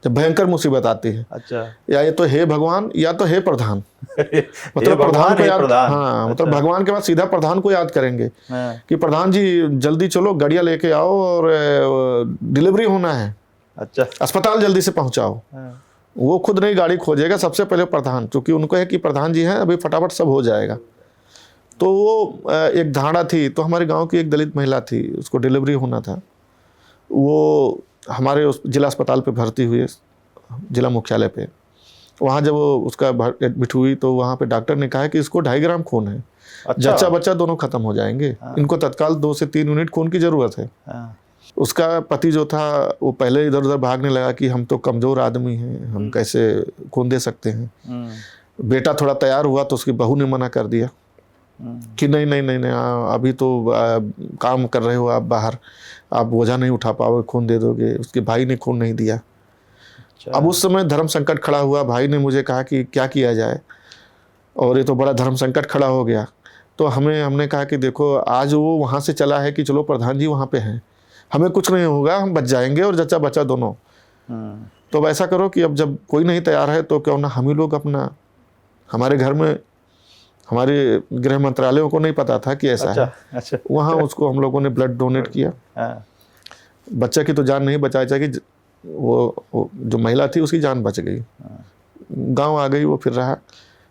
जब भयंकर मुसीबत आती है, अच्छा। या ये तो हे भगवान या तो हे प्रधान। मतलब भगवान, प्रधान को हे याद, प्रधान। हाँ, मतलब अच्छा। भगवान के बाद सीधा प्रधान को याद करेंगे हाँ। कि प्रधान जी जल्दी चलो, गाड़ियां लेके आओ और डिलीवरी होना है, अच्छा। अस्पताल जल्दी से पहुंचाओ। हाँ। वो खुद नहीं गाड़ी खोजेगा, सबसे पहले प्रधान, क्योंकि उनको है कि प्रधान जी हैं, अभी फटाफट सब हो जाएगा। तो वो एक धारणा थी। तो हमारे गांव की एक दलित महिला थी, उसको डिलीवरी होना था। वो हमारे उस जिला अस्पताल पे भर्ती हुई, जिला मुख्यालय पे। वहाँ जब वो उसका एडमिट हुई तो वहाँ पे डॉक्टर ने कहा कि इसको 2.5 ग्राम खून है, अच्छा। जच्चा बच्चा दोनों खत्म हो जाएंगे, इनको तत्काल 2 से 3 यूनिट खून की जरूरत है। हाँ। उसका पति जो था वो पहले इधर उधर भागने लगा कि हम तो कमज़ोर आदमी हैं, हम कैसे खून दे सकते हैं। बेटा थोड़ा तैयार हुआ तो उसकी बहू ने मना कर दिया कि नहीं नहीं नहीं नहीं, अभी तो काम कर रहे हो आप बाहर, आप बोझा नहीं उठा पाओगे, खून दे दोगे। उसके भाई ने खून नहीं दिया। अब उस समय धर्म संकट खड़ा हुआ। भाई ने मुझे कहा कि क्या किया जाए, और ये तो बड़ा धर्म संकट खड़ा हो गया। तो हमने कहा कि देखो, आज वो वहाँ से चला है कि चलो प्रधान जी वहाँ पे हैं, हमें कुछ नहीं होगा, हम बच जाएंगे, और जच्चा बच्चा दोनों। तो अब ऐसा करो कि अब जब कोई नहीं तैयार है तो क्यों ना हम ही लोग अपना, हमारे घर में, हमारे गृह मंत्रालयों को नहीं पता था कि ऐसा है। अच्छा। वहाँ उसको हम लोगों ने ब्लड डोनेट किया। बच्चा की तो जान नहीं बचाई जाएगी, वो जो महिला थी उसकी जान बच गई। गांव आ गई, वो फिर रहा।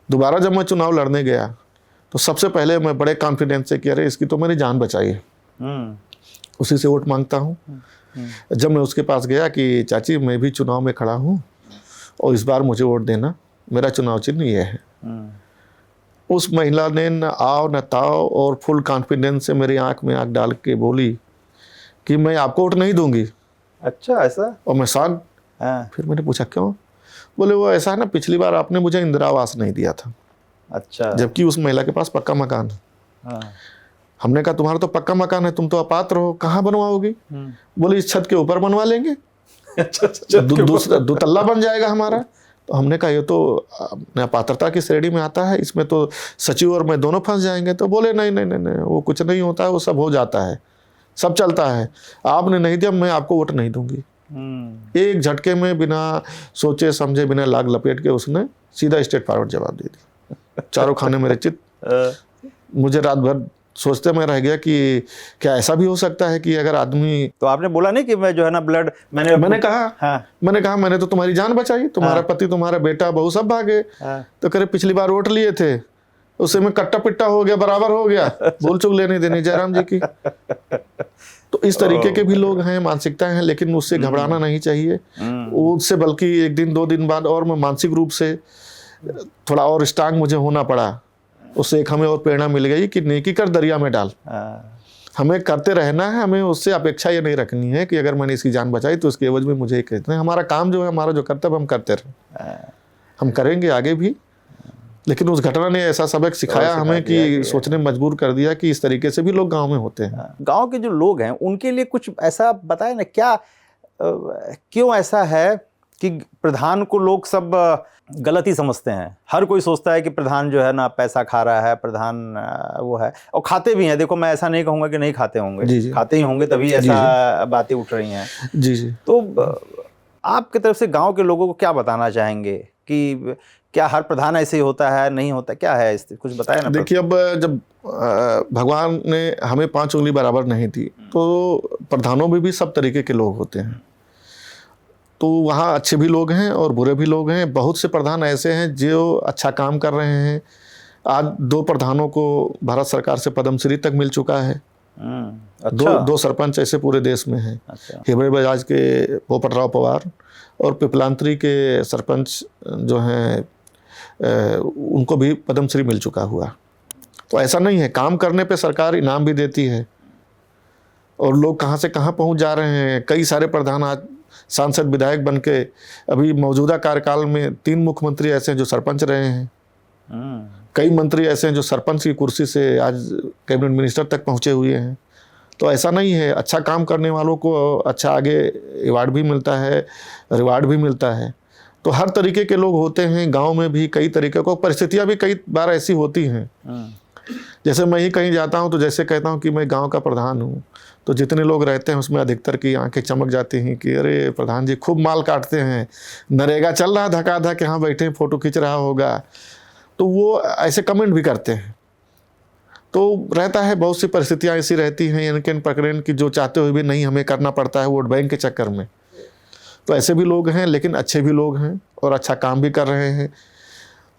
दोबारा जब मैं चुनाव लड़ने गया तो सबसे पहले मैं बड़े कॉन्फिडेंस से कि अरे इसकी तो मेरी जान बचाई है, उसी से वोट मांगता हूँ। जब मैं उसके पास गया कि चाची मैं भी चुनाव में खड़ा हूँ और इस बार मुझे वोट देना, मेरा चुनाव चिन्ह ये है। उस महिला ने न आओ न ताओ और फुल कॉन्फिडेंस से मेरी आंख में आंख डाल के बोली कि मैं आपको वोट नहीं दूंगी। अच्छा, ऐसा? और मैं शॉक। फिर मैंने पूछा क्यों? बोले वो ऐसा है ना, पिछली बार आपने मुझे इंदिरा आवास नहीं दिया था। अच्छा। जबकि उस महिला के पास पक्का मकान है। हमने कहा तुम्हारा तो पक्का मकान है, तुम तो अपात्र हो, कहाँ बनवाओगी? बोले इस छत के ऊपर बनवा लेंगे। अच्छा, दूसरा दुतल्ला बन जाएगा हमारा। तो हमने कहा ये तो अपात्रता की श्रेणी में आता है, इसमें तो सचिव और मैं दोनों फंस जाएंगे। तो बोले नहीं नहीं नहीं नहीं, वो कुछ नहीं होता है, वो सब हो जाता है, सब चलता है। आपने नहीं दिया, मैं आपको वोट नहीं दूंगी। एक झटके में बिना सोचे समझे, बिना लाग लपेट के उसने सीधा स्ट्रेट फॉरवर्ड जवाब दे दिया। चारों खाने मेरे चित। मुझे रात भर सोचते में रह गया कि क्या ऐसा भी हो सकता है कि अगर आदमी। तो आपने बोला नहीं कि मैं जो है ना ब्लड, मैंने कहा मैंने तो तुम्हारी जान बचाई, तुम्हारा पति, तुम्हारा बेटा, बहू सब भागे। तो करे पिछली बार वोट लिए थे, उससे में कट्टा पिट्टा हो गया, बराबर हो गया, भूल चूक लेने देनी जयराम जी की। तो इस तरीके के भी लोग हैं, मानसिकताएं हैं, लेकिन उससे घबराना नहीं चाहिए। उससे बल्कि 1 दिन 2 दिन बाद और मैं मानसिक रूप से थोड़ा और स्ट्रांग मुझे होना पड़ा। उससे एक हमें और प्रेरणा मिल गई कि नेकी कर दरिया में डाल। हमें करते रहना है, हमें उससे अपेक्षा ये नहीं रखनी है कि अगर मैंने इसकी जान बचाई तो उसके एवज में मुझे कहते हैं। हमारा काम जो है, हमारा जो कर्तव्य हम करते रहे, हम करेंगे आगे भी। लेकिन उस घटना ने ऐसा सबक सिखाया हमें कि सोचने मजबूर कर दिया कि इस तरीके से भी लोग गांव में होते हैं। गांव के जो लोग हैं उनके लिए कुछ ऐसा बताए ना, क्या क्यों ऐसा है कि प्रधान को लोग सब गलत ही समझते हैं? हर कोई सोचता है कि प्रधान जो है ना पैसा खा रहा है, प्रधान वो है, और खाते भी हैं। देखो मैं ऐसा नहीं कहूँगा कि नहीं खाते होंगे, जी। खाते ही होंगे, तभी ऐसा बातें उठ रही हैं। जी। तो आपकी तरफ से गांव के लोगों को क्या बताना चाहेंगे कि क्या हर प्रधान ऐसे ही होता है, नहीं होता, क्या है, कुछ बताए ना। देखिए, अब जब भगवान ने हमें 5 उंगली बराबर नहीं दी, तो प्रधानों में भी सब तरीके के लोग होते हैं। तो वहाँ अच्छे भी लोग हैं और बुरे भी लोग हैं। बहुत से प्रधान ऐसे हैं जो अच्छा काम कर रहे हैं। आज 2 प्रधानों को भारत सरकार से पद्मश्री तक मिल चुका है। अच्छा। दो सरपंच ऐसे पूरे देश में हैं। अच्छा। हिवरे बजाज के पोपटराव पवार और पिपलांतरी के सरपंच जो हैं उनको भी पद्मश्री मिल चुका हुआ। तो ऐसा नहीं है, काम करने पे सरकार इनाम भी देती है। और लोग कहाँ से कहाँ पहुँच जा रहे हैं। कई सारे प्रधान आज सांसद विधायक बन के, अभी मौजूदा कार्यकाल में 3 मुख्यमंत्री ऐसे हैं जो सरपंच रहे हैं। कई मंत्री ऐसे हैं जो सरपंच की कुर्सी से आज कैबिनेट मिनिस्टर तक पहुँचे हुए हैं। तो ऐसा नहीं है, अच्छा काम करने वालों को अच्छा आगे अवार्ड भी मिलता है, रिवार्ड भी मिलता है। तो हर तरीके के लोग होते हैं, गांव में भी कई तरीके को परिस्थितियां भी कई बार ऐसी होती हैं। जैसे मैं ही कहीं जाता हूं तो जैसे कहता हूं कि मैं गांव का प्रधान हूं, तो जितने लोग रहते हैं उसमें अधिकतर की आंखें चमक जाती हैं कि अरे प्रधान जी खूब माल काटते हैं, नरेगा चल रहा धकाधक यहाँ बैठे फ़ोटो खींच रहा होगा। तो वो ऐसे कमेंट भी करते हैं। तो रहता है, बहुत सी परिस्थितियाँ ऐसी रहती हैं इनके पकड़न की जो चाहते हुए भी नहीं हमें करना पड़ता है वोट बैंक के चक्कर में। तो ऐसे भी लोग हैं, लेकिन अच्छे भी लोग हैं और अच्छा काम भी कर रहे हैं।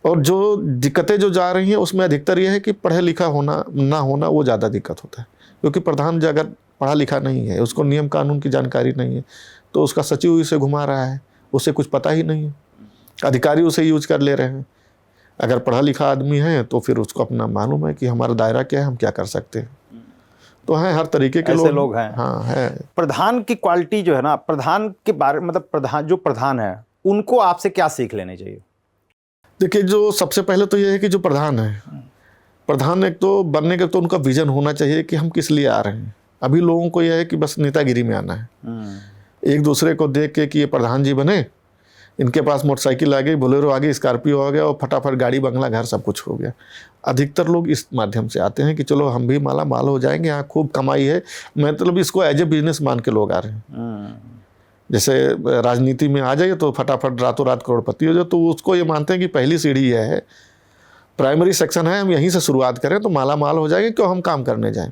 और जो दिक्कतें जो जा रही हैं उसमें अधिकतर ये है कि पढ़े लिखा होना ना होना वो ज़्यादा दिक्कत होता है। क्योंकि प्रधान जो अगर पढ़ा लिखा नहीं है, उसको नियम कानून की जानकारी नहीं है, तो उसका सचिव उसे घुमा रहा है, उसे कुछ पता ही नहीं है, अधिकारी उसे यूज कर ले रहे हैं। अगर पढ़ा लिखा आदमी है तो फिर उसको अपना मालूम है कि हमारा दायरा क्या है, हम क्या कर सकते हैं। तो हैं हर तरीके के लोग हैं। हाँ है। प्रधान की क्वालिटी जो है ना, प्रधान के बारे मतलब प्रधान है उनको आपसे क्या सीख लेनी चाहिए? देखिए, जो सबसे पहले तो ये है कि जो प्रधान है, प्रधान एक तो बनने के तो उनका विजन होना चाहिए कि हम किस लिए आ रहे हैं। अभी लोगों को यह है कि बस नेतागिरी में आना है, एक दूसरे को देख के कि ये प्रधान जी बने, इनके पास मोटरसाइकिल आ गई, बोलेरो आ गई, स्कॉर्पियो आ गया और फटाफट गाड़ी बंगला घर सब कुछ हो गया। अधिकतर लोग इस माध्यम से आते हैं कि चलो हम भी माला माल हो जाएंगे, यहाँ खूब कमाई है, मतलब इसको एज ए बिजनेस मान के लोग आ रहे हैं। जैसे राजनीति में आ जाइए तो फटाफट रातों रात करोड़पति हो जाए, तो उसको ये मानते हैं कि पहली सीढ़ी यह है, प्राइमरी सेक्शन है, हम यहीं से शुरुआत करें तो माला माल हो जाएंगे, क्यों हम काम करने जाएं।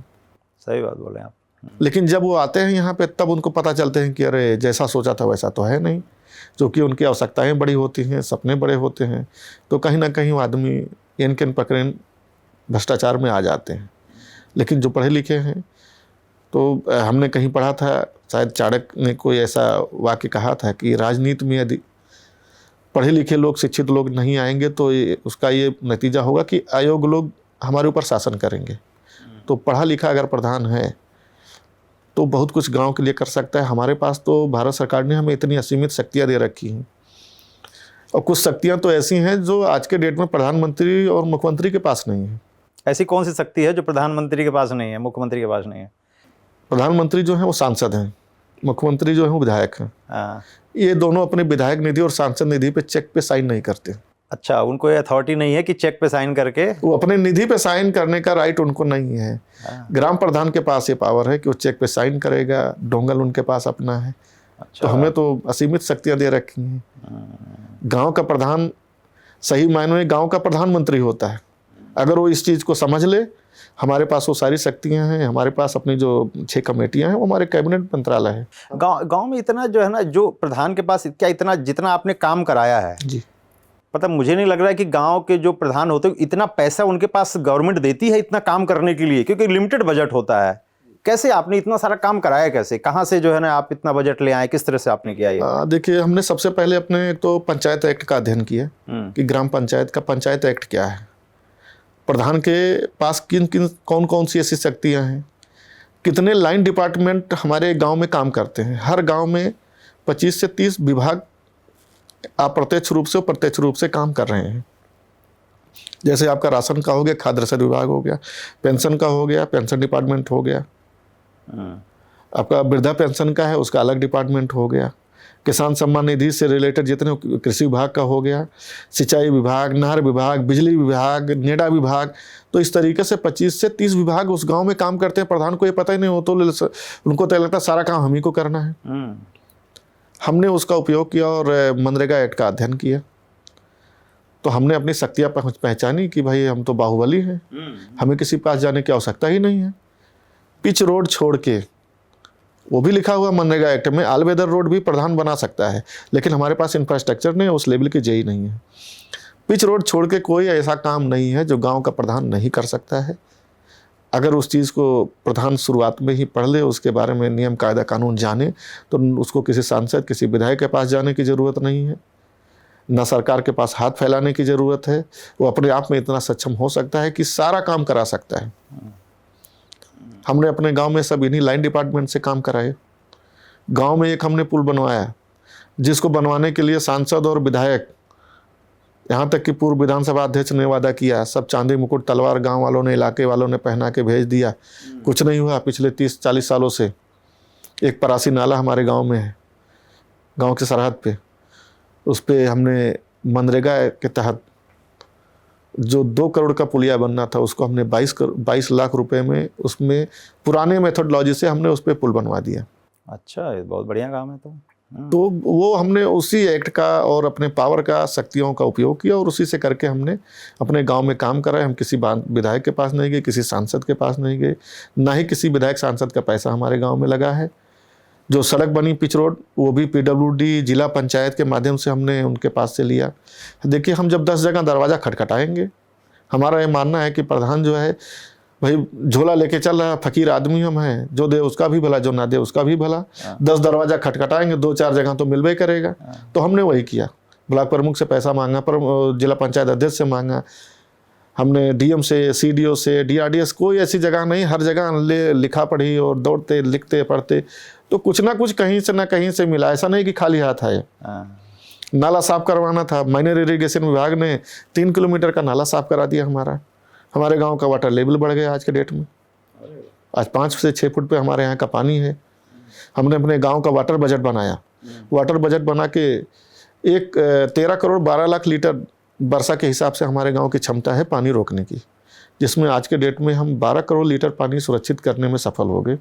सही बात बोले आप। लेकिन जब वो आते हैं यहाँ पे तब उनको पता चलते हैं कि अरे जैसा सोचा था वैसा तो है नहीं, क्योंकि उनकी आवश्यकताएं बड़ी होती हैं, सपने बड़े होते हैं। तो कहीं ना कहीं वो आदमी इनके पकड़न भ्रष्टाचार में आ जाते हैं। लेकिन जो पढ़े लिखे हैं, तो हमने कहीं पढ़ा था, शायद चाणक्य ने कोई ऐसा वाक्य कहा था कि राजनीति में यदि पढ़े लिखे लोग, शिक्षित लोग नहीं आएंगे तो उसका ये नतीजा होगा कि अयोग्य लोग हमारे ऊपर शासन करेंगे। तो पढ़ा लिखा अगर प्रधान है तो बहुत कुछ गांव के लिए कर सकता है। हमारे पास तो भारत सरकार ने हमें इतनी असीमित शक्तियां दे रखी हैं, और कुछ शक्तियां तो ऐसी हैं जो आज के डेट में प्रधानमंत्री और मुख्यमंत्री के पास नहीं है। ऐसी कौन सी शक्ति है जो प्रधानमंत्री के पास नहीं है, मुख्यमंत्री के पास नहीं है? प्रधानमंत्री जो है वो सांसद हैं, मुख्यमंत्री जो है वो विधायक हैं। ये दोनों अपने विधायक निधि और सांसद निधि पे चेक पे साइन नहीं करते। अच्छा, उनको ये अथॉरिटी नहीं है कि चेक पे साइन करके, वो अपने निधि पे साइन करने का राइट उनको नहीं है। ग्राम प्रधान के पास ये पावर है कि वो चेक पे साइन करेगा, डोंगल उनके पास अपना है। अच्छा। तो हमें तो असीमित शक्तियां दे रखी हैं। गांव का प्रधान सही मायनों में गांव का प्रधानमंत्री होता है। अगर वो इस चीज़ को समझ ले, हमारे पास वो सारी शक्तियां हैं, हमारे पास अपनी जो 6 कमेटियां हैं, वो हमारे कैबिनेट मंत्रालय है। गांव में इतना जो है ना, जो प्रधान के पास क्या इतना जितना आपने काम कराया है जी, पता मुझे नहीं लग रहा है कि गांव के जो प्रधान होते हैं इतना पैसा उनके पास गवर्नमेंट देती है इतना काम करने के लिए, क्योंकि लिमिटेड बजट होता है। कैसे आपने इतना सारा काम कराया, कैसे, कहाँ से जो है ना आप इतना बजट ले आए, किस तरह से आपने किया ये? देखिए, हमने सबसे पहले अपने एक तो पंचायत एक्ट का अध्ययन किया कि ग्राम पंचायत का पंचायत एक्ट क्या है, प्रधान के पास किन किन कौन कौन सी ऐसी शक्तियाँ हैं, कितने लाइन डिपार्टमेंट हमारे गांव में काम करते हैं। हर गांव में 25 से 30 विभाग अप्रत्यक्ष रूप से और प्रत्यक्ष रूप से काम कर रहे हैं। जैसे आपका राशन का हो गया, खाद्य रसद विभाग हो गया, पेंशन का हो गया, पेंशन डिपार्टमेंट हो गया, आपका वृद्धा पेंशन का है उसका अलग डिपार्टमेंट हो गया, किसान सम्मान निधि से रिलेटेड जितने कृषि विभाग का हो गया, सिंचाई विभाग, नहर विभाग, बिजली विभाग, नेडा विभाग। तो इस तरीके से 25 से 30 विभाग उस गांव में काम करते हैं। प्रधान को ये पता ही नहीं हो, तो उनको तो लगता है सारा काम हम ही को करना है। हमने उसका उपयोग किया और मनरेगा एक्ट का अध्ययन किया। तो हमने अपनी शक्तियाँ पहचानी कि भाई हम तो बाहुबली हैं, हमें किसी पास जाने की आवश्यकता ही नहीं है। पिच रोड छोड़ के, वो भी लिखा हुआ मनरेगा एक्ट में, ऑल वेदर रोड भी प्रधान बना सकता है, लेकिन हमारे पास इंफ्रास्ट्रक्चर नहीं, उस लेवल की जेई नहीं है। पिच रोड छोड़ के कोई ऐसा काम नहीं है जो गांव का प्रधान नहीं कर सकता है। अगर उस चीज़ को प्रधान शुरुआत में ही पढ़ ले, उसके बारे में नियम कायदा कानून जाने, तो उसको किसी सांसद, किसी विधायक के पास जाने की ज़रूरत नहीं है, न सरकार के पास हाथ फैलाने की ज़रूरत है। वो अपने आप में इतना सक्षम हो सकता है कि सारा काम करा सकता है। हमने अपने गांव में सब इन्हीं लाइन डिपार्टमेंट से काम कराए। गांव में एक हमने पुल बनवाया, जिसको बनवाने के लिए सांसद और विधायक यहाँ तक कि पूर्व विधानसभा अध्यक्ष ने वादा किया, सब चांदी मुकुट तलवार गांव वालों ने, इलाके वालों ने पहना के भेज दिया, कुछ नहीं हुआ। पिछले 30-40 सालों से एक परासी नाला हमारे गांव में है, गांव के सरहद पे, उस पर हमने मनरेगा के तहत जो 2 करोड़ का पुलिया बनना था, उसको हमने 22 लाख रुपए में, उसमें पुराने मेथोडोलॉजी से हमने उस पर पुल बनवा दिया। अच्छा, ये बहुत बढ़िया काम है। तो वो हमने उसी एक्ट का और अपने पावर का, शक्तियों का उपयोग किया और उसी से करके हमने अपने गांव में काम करा है। हम किसी विधायक के पास नहीं गए, किसी सांसद के पास नहीं गए, ना ही किसी विधायक सांसद का पैसा हमारे गांव में लगा है। जो सड़क बनी पिच रोड, वो भी PWD जिला पंचायत के माध्यम से हमने उनके पास से लिया। देखिए, हम जब 10 जगह दरवाज़ा खटखटाएंगे, हमारा ये मानना है कि प्रधान जो है भाई झोला लेके चल रहा, फकीर आदमी हम हैं, जो दे उसका भी भला, जो ना दे उसका भी भला। 10 दरवाज़ा खटखटाएंगे, 2-4 जगह तो मिलवे करेगा। तो हमने वही किया, ब्लॉक प्रमुख से पैसा मांगा, पर जिला पंचायत अध्यक्ष से मांगा, हमने DM से, CDO से, DRDS, कोई ऐसी जगह नहीं, हर जगह लिखा पढ़ी और दौड़ते लिखते पढ़ते, तो कुछ ना कुछ कहीं से ना कहीं से मिला। ऐसा नहीं कि खाली हाथ आए। नाला साफ करवाना था, माइनर इरिगेशन विभाग ने 3 किलोमीटर का नाला साफ करा दिया। हमारे गांव का वाटर लेवल बढ़ गया आज के डेट में, आज 5 से 6 फुट पे हमारे यहाँ का पानी है। हमने अपने गांव का वाटर बजट बनाया, वाटर बजट बना के 13 करोड़ 12 लाख लीटर वर्षा के हिसाब से हमारे गांव की क्षमता है पानी रोकने की, जिसमें आज के डेट में हम 12 करोड़ लीटर पानी सुरक्षित करने में सफल हो गए।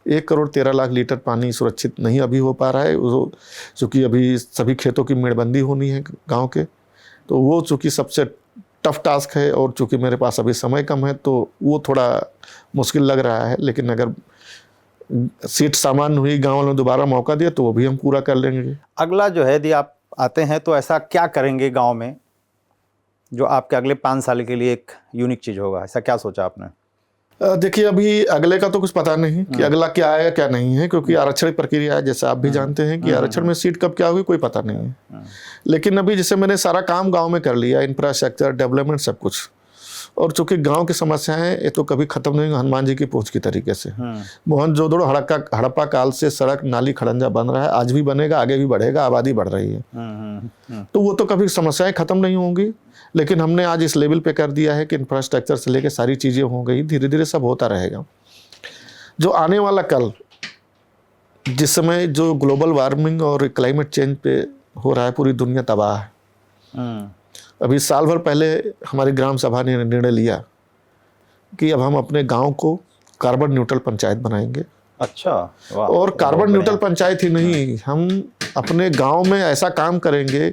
1 करोड़ 13 लाख लीटर पानी सुरक्षित नहीं अभी हो पा रहा है, चूँकि अभी सभी खेतों की मेड़बंदी होनी है गांव के, तो वो चूँकि सबसे टफ टास्क है, और चूँकि मेरे पास अभी समय कम है तो वो थोड़ा मुश्किल लग रहा है। लेकिन अगर सीट सामान्य हुई, गांव वालों ने दोबारा मौका दिया, तो वो भी हम पूरा कर लेंगे। अगला जो है, यदि आप आते हैं तो ऐसा क्या करेंगे गांव में जो आपके अगले 5 साल के लिए एक यूनिक चीज़ होगा? ऐसा क्या सोचा आपने? देखिए, अभी अगले का तो कुछ पता नहीं कि अगला क्या है क्या नहीं है, क्योंकि आरक्षण प्रक्रिया है, जैसे आप भी जानते हैं कि आरक्षण में सीट कब क्या हुई कोई पता नहीं है। लेकिन अभी जैसे मैंने सारा काम गांव में कर लिया, इंफ्रास्ट्रक्चर डेवलपमेंट सब कुछ, और चूंकि गांव की समस्याएं ये तो कभी खत्म नहीं, हनुमान जी की पूंछ की तरीके से मोहनजोदड़ो हड़प्पा काल से सड़क नाली खड़ंजा बन रहा है, आज भी बनेगा, आगे भी बढ़ेगा, आबादी बढ़ रही है। तो वो तो कभी समस्याएं खत्म नहीं होंगी, लेकिन हमने आज इस लेवल पे कर दिया है कि इंफ्रास्ट्रक्चर से लेकर सारी चीज़ें हो गई, धीरे धीरे सब होता रहेगा। जो आने वाला कल, जिस समय जो ग्लोबल वार्मिंग और क्लाइमेट चेंज पे हो रहा है, पूरी दुनिया तबाह है। अभी साल भर पहले हमारी ग्राम सभा ने निर्णय लिया कि अब हम अपने गांव को कार्बन न्यूट्रल पंचायत बनाएंगे। अच्छा, वाह। और कार्बन न्यूट्रल पंचायत ही नहीं, हम अपने गांव में ऐसा काम करेंगे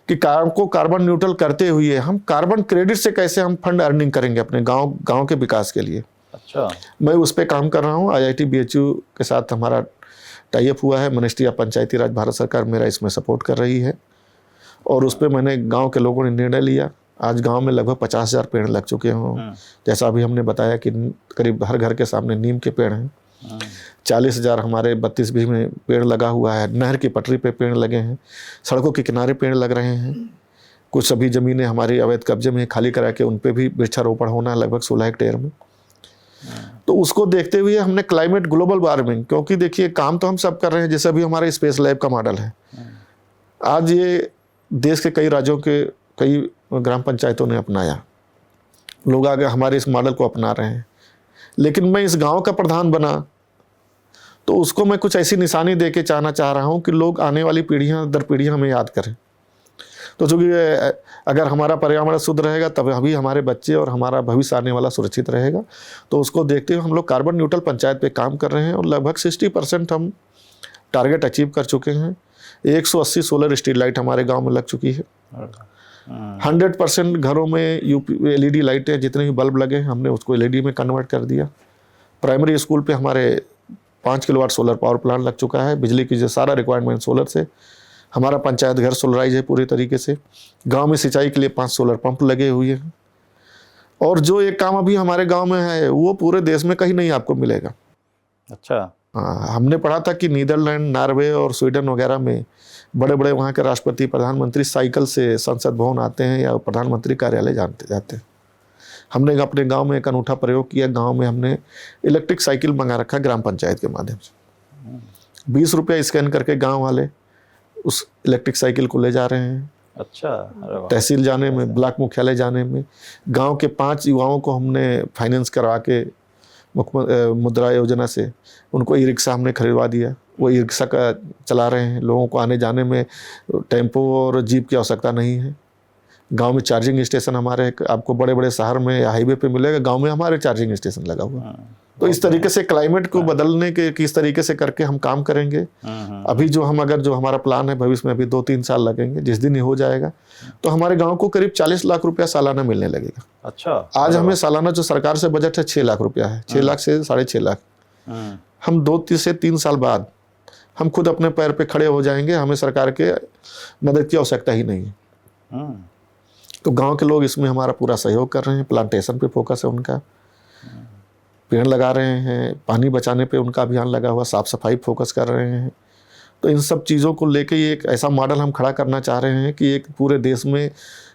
कि कार्बन न्यूट्रल करते हुए हम कार्बन क्रेडिट से कैसे हम फंड अर्निंग करेंगे अपने गांव के विकास के लिए। अच्छा, मैं उस पर काम कर रहा हूँ। IIT BHU के साथ हमारा टाई अप हुआ है, मिनिस्ट्री ऑफ पंचायती राज, भारत सरकार मेरा इसमें सपोर्ट कर रही है, और उस पर मैंने गांव के लोगों ने निर्णय लिया। आज गांव में लगभग 50,000 पेड़ लग चुके हों। जैसा अभी हमने बताया कि करीब हर घर के सामने नीम के पेड़ हैं। 40,000 हमारे 32B में पेड़ लगा हुआ है। नहर की पटरी पे पेड़ लगे हैं, सड़कों के किनारे पेड़ लग रहे हैं। कुछ अभी ज़मीनें हमारी अवैध कब्जे में खाली करा के उन पे भी वृक्षारोपण होना है, लगभग 16 हेक्टेयर में। तो उसको देखते हुए हमने क्लाइमेट ग्लोबल वार्मिंग, क्योंकि देखिए काम तो हम सब कर रहे हैं, जैसे अभी हमारे स्पेस लैब का मॉडल है, आज ये देश के कई राज्यों के कई ग्राम पंचायतों ने अपनाया, लोग आगे हमारे इस मॉडल को अपना रहे हैं। लेकिन मैं इस गांव का प्रधान बना तो उसको मैं कुछ ऐसी निशानी दे के चाह रहा हूं कि लोग आने वाली पीढ़ियां दर पीढ़ियां हमें याद करें। तो चूँकि अगर हमारा पर्यावरण शुद्ध रहेगा तब अभी हमारे बच्चे और हमारा भविष्य आने वाला सुरक्षित रहेगा। तो उसको देखते हुए हम लोग कार्बन न्यूट्रल पंचायत पे काम कर रहे हैं, और लगभग 60% हम टारगेट अचीव कर चुके हैं। 180 सोलर स्ट्रीट लाइट हमारे गाँव में लग चुकी है। 100% घरों में LED लाइटें, जितने भी बल्ब लगे हैं हमने उसको LED में कन्वर्ट कर दिया। प्राइमरी स्कूल पे हमारे 5 किलोवाट सोलर पावर प्लांट लग चुका है। बिजली की जो सारा रिक्वायरमेंट सोलर से, हमारा पंचायत घर सोलराइज है पूरी तरीके से। गांव में सिंचाई के लिए 5 सोलर पंप लगे हुए हैं। और जो एक काम अभी हमारे गांव में है वो पूरे देश में कहीं नहीं आपको मिलेगा। अच्छा, हाँ, हमने पढ़ा था कि नीदरलैंड, नॉर्वे और स्वीडन वगैरह में बड़े बड़े वहाँ के राष्ट्रपति, प्रधानमंत्री साइकिल से संसद भवन आते हैं या प्रधानमंत्री कार्यालय जाते हैं। हमने अपने गांव में एक अनूठा प्रयोग किया। गांव में हमने इलेक्ट्रिक साइकिल मंगा रखा ग्राम पंचायत के माध्यम से। 20 रुपया स्कैन करके गांव वाले उस इलेक्ट्रिक साइकिल को ले जा रहे हैं अच्छा, अरे वाह। तहसील जाने में, ब्लॉक मुख्यालय जाने में। गांव के 5 युवाओं को हमने फाइनेंस करवा के मुद्रा योजना से उनको ई रिक्शा हमने खरीदवा दिया। वो ई रिक्शा का चला रहे हैं। लोगों को आने जाने में टेम्पो और जीप की आवश्यकता नहीं है। गांव में चार्जिंग स्टेशन हमारे, आपको बड़े बड़े शहर में या हाईवे पे मिलेगा, गांव में हमारे चार्जिंग स्टेशन लगा हुआ है। तो इस तरीके से क्लाइमेट को बदलने के किस तरीके से करके हम काम करेंगे। अभी जो हमारा प्लान है, भविष्य में अभी 2-3 साल लगेंगे। जिस दिन ये हो जाएगा तो हमारे गांव को करीब 40 लाख रुपया सालाना मिलने लगेगा। अच्छा, आज हमें सालाना जो सरकार से बजट है 6 लाख रुपया है, 6 लाख से 6.5 लाख। हम 2 से 3 साल बाद हम खुद अपने पैर पे खड़े हो जाएंगे। हमें सरकार के मदद की आवश्यकता ही नहीं है। तो गांव के लोग इसमें हमारा पूरा सहयोग कर रहे हैं। प्लांटेशन पे फोकस है उनका, पेड़ लगा रहे हैं, पानी बचाने पे उनका अभियान लगा हुआ, साफ सफाई फोकस कर रहे हैं। तो इन सब चीज़ों को लेके ये एक ऐसा मॉडल हम खड़ा करना चाह रहे हैं कि एक पूरे देश में,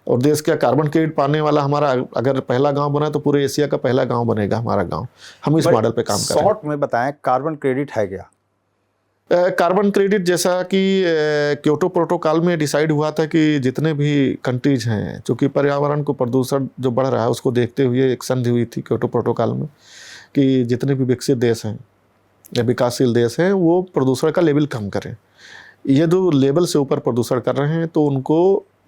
और देश का कार्बन क्रेडिट पाने वाला हमारा अगर पहला गांव बना तो पूरे एशिया का पहला गांव बनेगा हमारा गांव। हम इस मॉडल पे काम कर रहे हैं। शॉर्ट में बताएं, कार्बन क्रेडिट है क्या? कार्बन क्रेडिट जैसा कि क्योटो प्रोटोकॉल में डिसाइड हुआ था कि जितने भी कंट्रीज हैं, चूँकि पर्यावरण को प्रदूषण जो बढ़ रहा है उसको देखते हुए एक संधि हुई थी क्योटो प्रोटोकॉल में कि जितने भी विकसित देश हैं या विकासशील देश हैं वो प्रदूषण का लेवल कम करें। ये जो लेवल से ऊपर प्रदूषण कर रहे हैं तो उनको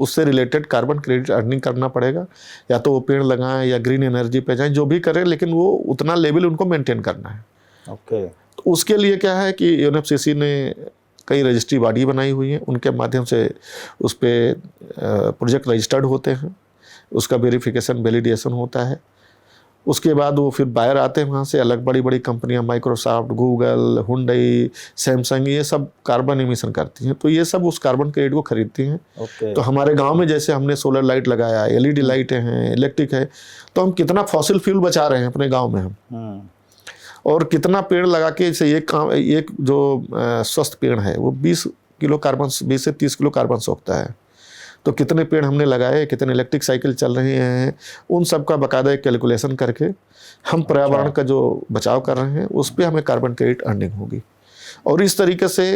उससे रिलेटेड कार्बन क्रेडिट अर्निंग करना पड़ेगा। या तो वो पेड़ लगाएं या ग्रीन एनर्जी पे जाएं, जो भी करें, लेकिन वो उतना लेवल उनको मेंटेन करना है। ओके। तो उसके लिए क्या है कि यूएनएफसीसी ने कई रजिस्ट्री बॉडी बनाई हुई है, उनके माध्यम से उस पर प्रोजेक्ट रजिस्टर्ड होते हैं, उसका वेरिफिकेशन वैलिडेशन होता है। उसके बाद वो फिर बायर आते हैं वहाँ से, अलग बड़ी बड़ी कंपनियाँ, माइक्रोसॉफ्ट, गूगल, हुंडई, सैमसंग, ये सब कार्बन एमिशन करती हैं। तो ये सब उस कार्बन क्रेडिट को खरीदती हैं। ओके। तो हमारे गांव में जैसे हमने सोलर लाइट लगाया, एलईडी लाइटें हैं, इलेक्ट्रिक है, तो हम कितना फॉसिल फ्यूल बचा रहे हैं अपने गाँव में हम, और कितना पेड़ लगा के इसे एक जो स्वस्थ पेड़ है वो 20 से 30 किलो कार्बन सोखता है। तो कितने पेड़ हमने लगाए, कितने इलेक्ट्रिक साइकिल चल रहे हैं, उन सब का बाकायदा एक कैलकुलेशन करके हम पर्यावरण का जो बचाव कर रहे हैं उस पर हमें कार्बन क्रेडिट अर्निंग होगी। और इस तरीके से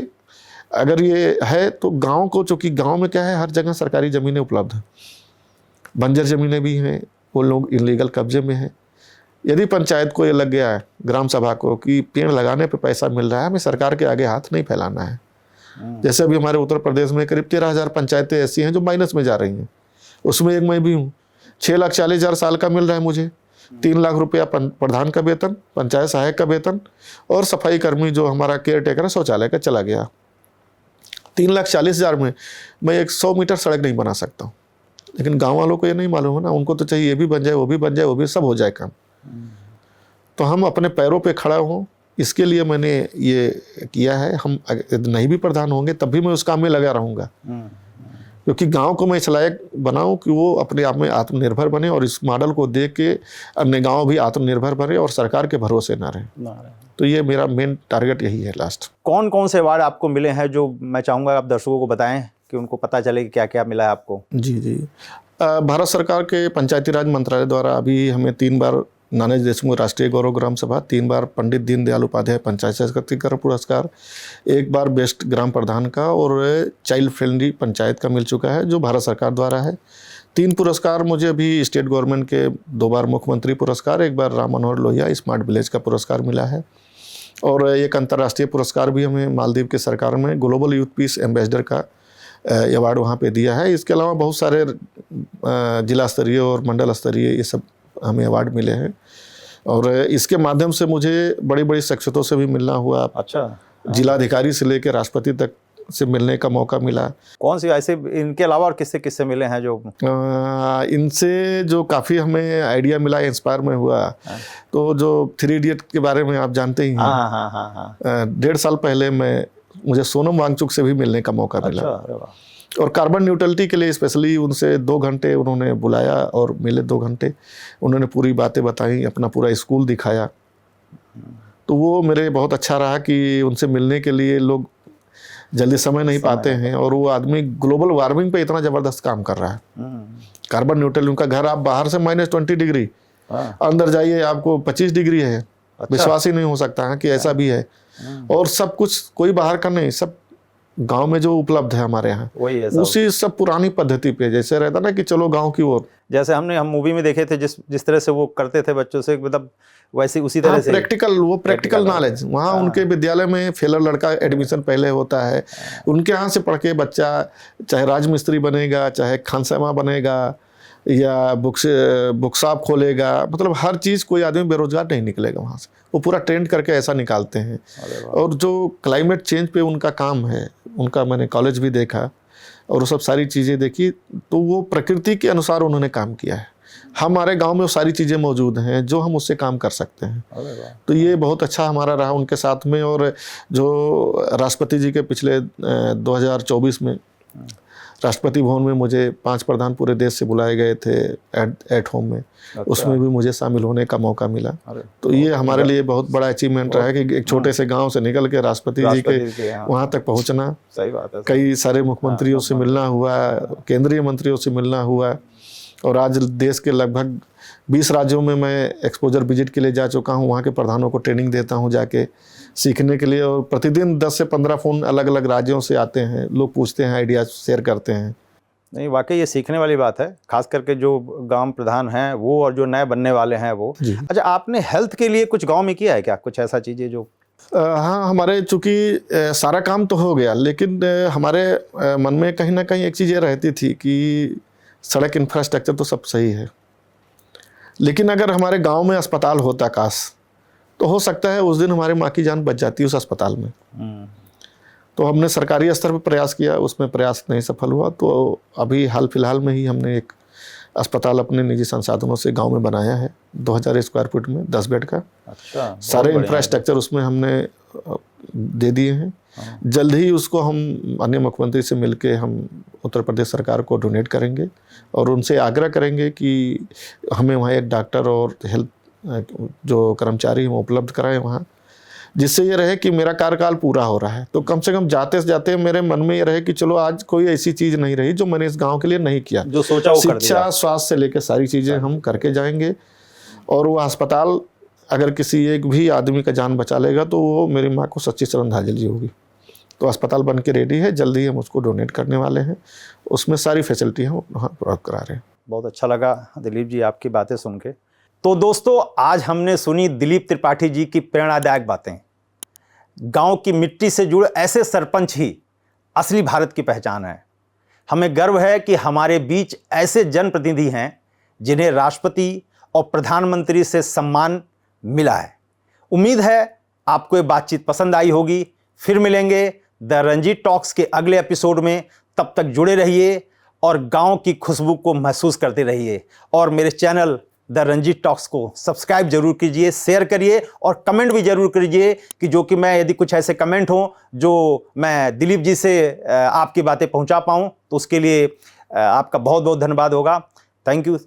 अगर ये है तो गांव को, चूँकि गांव में क्या है, हर जगह सरकारी ज़मीनें उपलब्ध हैं, बंजर ज़मीनें भी हैं, वो लोग इलीगल कब्जे में हैं। यदि पंचायत को ये लग गया है, ग्राम सभा को, कि पेड़ लगाने पे पैसा मिल रहा है, हमें सरकार के आगे हाथ नहीं फैलाना है। जैसे अभी हमारे उत्तर प्रदेश में करीब 13,000 पंचायतें ऐसी हैं जो माइनस में जा रही हैं, उसमें एक मैं भी हूँ। 6,40,000 साल का मिल रहा है मुझे, 3 लाख रुपया प्रधान का वेतन, पंचायत सहायक का वेतन, और सफाई कर्मी जो हमारा केयर टेकर है शौचालय का चला गया। 3,40,000 में मैं 100 मीटर सड़क नहीं बना सकता हूँ। लेकिन गाँव वालों को ये नहीं मालूम है ना, उनको तो चाहिए ये भी बन जाए, वो भी बन जाए, वो भी, सब हो जाए काम। तो हम अपने पैरों पे खड़ा हों, इसके लिए मैंने ये किया है। हम नहीं भी प्रधान होंगे तब भी मैं उस काम में लगा रहूँगा, क्योंकि गांव को मैं इस लायक बनाऊं कि वो अपने आप में आत्मनिर्भर बने, और इस मॉडल को देख के अन्य गांव भी आत्मनिर्भर बने और सरकार के भरोसे ना रहे। तो ये मेरा मेन टारगेट यही है लास्ट। कौन कौन से अवार्ड आपको मिले हैं जो मैं चाहूँगा आप दर्शकों को बताएं कि उनको पता चले कि क्या क्या मिला है आपको? जी, भारत सरकार के पंचायती राज मंत्रालय द्वारा अभी हमें 3 बार नानाजी देशमुख राष्ट्रीय गौरव ग्राम सभा, 3 बार पंडित दीनदयाल उपाध्याय पंचायत सशक्तिकरण पुरस्कार, 1 बार बेस्ट ग्राम प्रधान का, और चाइल्ड फ्रेंडली पंचायत का मिल चुका है जो भारत सरकार द्वारा है। 3 पुरस्कार मुझे अभी स्टेट गवर्नमेंट के 2 बार मुख्यमंत्री पुरस्कार, 1 बार राम मनोहर लोहिया स्मार्ट विलेज का पुरस्कार मिला है, और एक अंतर्राष्ट्रीय पुरस्कार भी हमें मालदीव के सरकार में ग्लोबल यूथ पीस एम्बेसडर का अवार्ड वहाँ पे दिया है। इसके अलावा बहुत सारे जिला स्तरीय और मंडल स्तरीय ये सब हमें अवार्ड मिले हैं, और इसके माध्यम से मुझे बड़ी बड़ी शख्सियतों से भी मिलना हुआ। अच्छा। जिलाधिकारी से लेकर राष्ट्रपति तक से मिलने का मौका मिला। कौन सी ऐसे, इनके अलावा और किससे किससे मिले हैं जो? इनसे जो काफ़ी हमें आइडिया मिला, इंस्पायर में हुआ, तो जो 3 इडियट के बारे में आप जानते ही हैं। 1.5 साल पहले मुझे सोनम वांगचुक से भी मिलने का मौका मिला। और कार्बन न्यूट्रलिटी के लिए स्पेशली उनसे 2 घंटे उन्होंने बुलाया और मिले 2 घंटे, उन्होंने पूरी बातें बताई, अपना पूरा स्कूल दिखाया। तो वो मेरे बहुत अच्छा रहा कि उनसे मिलने के लिए लोग जल्दी समय नहीं पाते हैं, और वो आदमी ग्लोबल वार्मिंग पे इतना ज़बरदस्त काम कर रहा है। कार्बन न्यूट्रल, उनका घर आप बाहर से -20 डिग्री, अंदर जाइए आपको 25 डिग्री है। विश्वास ही नहीं हो सकता है कि ऐसा भी है। और सब कुछ कोई बाहर का नहीं, सब गांव में जो उपलब्ध है हमारे यहाँ, वही है सब। उसी सब पुरानी पद्धति पे, जैसे रहता ना कि चलो गांव की ओर, जैसे हम मूवी में देखे थे, जिस तरह से वो करते थे बच्चों से, मतलब वैसे उसी तरह से प्रैक्टिकल नॉलेज वहाँ उनके विद्यालय में फेलर लड़का एडमिशन पहले होता है, उनके यहाँ से पढ़ के बच्चा चाहे राजमिस्त्री बनेगा, चाहे खानसामा बनेगा, या बुक शॉप खोलेगा, मतलब हर चीज़, कोई आदमी बेरोजगार नहीं निकलेगा वहाँ से, वो पूरा ट्रेंड करके ऐसा निकालते हैं। और जो क्लाइमेट चेंज पे उनका काम है, उनका मैंने कॉलेज भी देखा और वो सब सारी चीज़ें देखी, तो वो प्रकृति के अनुसार उन्होंने काम किया है। हमारे गांव में वो सारी चीज़ें मौजूद हैं जो हम उससे काम कर सकते हैं। तो ये बहुत अच्छा हमारा रहा उनके साथ में। और जो राष्ट्रपति जी के पिछले 2024 में राष्ट्रपति भवन में मुझे 5 प्रधान पूरे देश से बुलाए गए थे एट होम में, उसमें भी मुझे शामिल होने का मौका मिला। तो ये हमारे लिए बहुत बड़ा अचीवमेंट रहा है कि एक छोटे से गांव से निकल के राष्ट्रपति जी के वहाँ तक पहुँचना। सही बात है। कई सारे मुख्यमंत्रियों से मिलना हुआ, केंद्रीय मंत्रियों से मिलना हुआ, और आज देश के लगभग 20 राज्यों में मैं एक्सपोजर विजिट के लिए जा चुका हूँ। वहाँ के प्रधानों को ट्रेनिंग देता हूँ जाके सीखने के लिए, और प्रतिदिन 10 से 15 फ़ोन अलग अलग राज्यों से आते हैं, लोग पूछते हैं, आइडिया शेयर करते हैं। नहीं, वाकई ये सीखने वाली बात है, खास करके जो गांव प्रधान हैं वो, और जो नए बनने वाले हैं वो। अच्छा, आपने हेल्थ के लिए कुछ गांव में किया है क्या, कुछ ऐसा चीज़ें जो? हाँ, हमारे चूँकि सारा काम तो हो गया, लेकिन हमारे मन में कहीं ना कहीं एक चीज़ ये रहती थी कि सड़क इंफ्रास्ट्रक्चर तो सब सही है, लेकिन अगर हमारे गांव में अस्पताल होता काश, तो हो सकता है उस दिन हमारी माँ की जान बच जाती उस अस्पताल में। तो हमने सरकारी स्तर पर प्रयास किया, उसमें प्रयास नहीं सफल हुआ। तो अभी हाल फिलहाल में ही हमने एक अस्पताल अपने निजी संसाधनों से गांव में बनाया है, 2000 स्क्वायर फीट में, 10 बेड का। अच्छा, सारे इंफ्रास्ट्रक्चर उसमें हमने दे दिए हैं। जल्द ही उसको हम अन्य मुख्यमंत्री से मिलके हम उत्तर प्रदेश सरकार को डोनेट करेंगे, और उनसे आग्रह करेंगे कि हमें वहाँ एक डॉक्टर और हेल्थ जो कर्मचारी हम उपलब्ध कराएं वहाँ, जिससे ये रहे कि मेरा कार्यकाल पूरा हो रहा है तो कम से कम जाते जाते मेरे मन में ये रहे कि चलो आज कोई ऐसी चीज़ नहीं रही जो मैंने इस गांव के लिए नहीं किया, जो सोचा वो कर दिया। शिक्षा, स्वास्थ्य से लेकर सारी चीज़ें हम करके जाएंगे। और वो अस्पताल अगर किसी एक भी आदमी का जान बचा लेगा तो वो मेरी माँ को सच्ची श्रद्धांजलि होगी। तो अस्पताल बन के रेडी है, जल्दी हम उसको डोनेट करने वाले हैं, उसमें सारी फैसिलिटी हम वहाँ प्रोवाइड करा रहे हैं। बहुत अच्छा लगा दिलीप जी आपकी बातें सुन के। तो दोस्तों, आज हमने सुनी दिलीप त्रिपाठी जी की प्रेरणादायक बातें। गांव की मिट्टी से जुड़े ऐसे सरपंच ही असली भारत की पहचान है। हमें गर्व है कि हमारे बीच ऐसे जनप्रतिनिधि हैं जिन्हें राष्ट्रपति और प्रधानमंत्री से सम्मान मिला है। उम्मीद है आपको ये बातचीत पसंद आई होगी। फिर मिलेंगे द रणजीत टॉक्स के अगले एपिसोड में। तब तक जुड़े रहिए और गांव की खुशबू को महसूस करते रहिए। और मेरे चैनल द रणजीत टॉक्स को सब्सक्राइब जरूर कीजिए, शेयर करिए और कमेंट भी जरूर कीजिए कि जो कि मैं, यदि कुछ ऐसे कमेंट हों जो मैं दिलीप जी से आपकी बातें पहुंचा पाऊं, तो उसके लिए आपका बहुत बहुत धन्यवाद होगा। Thank you.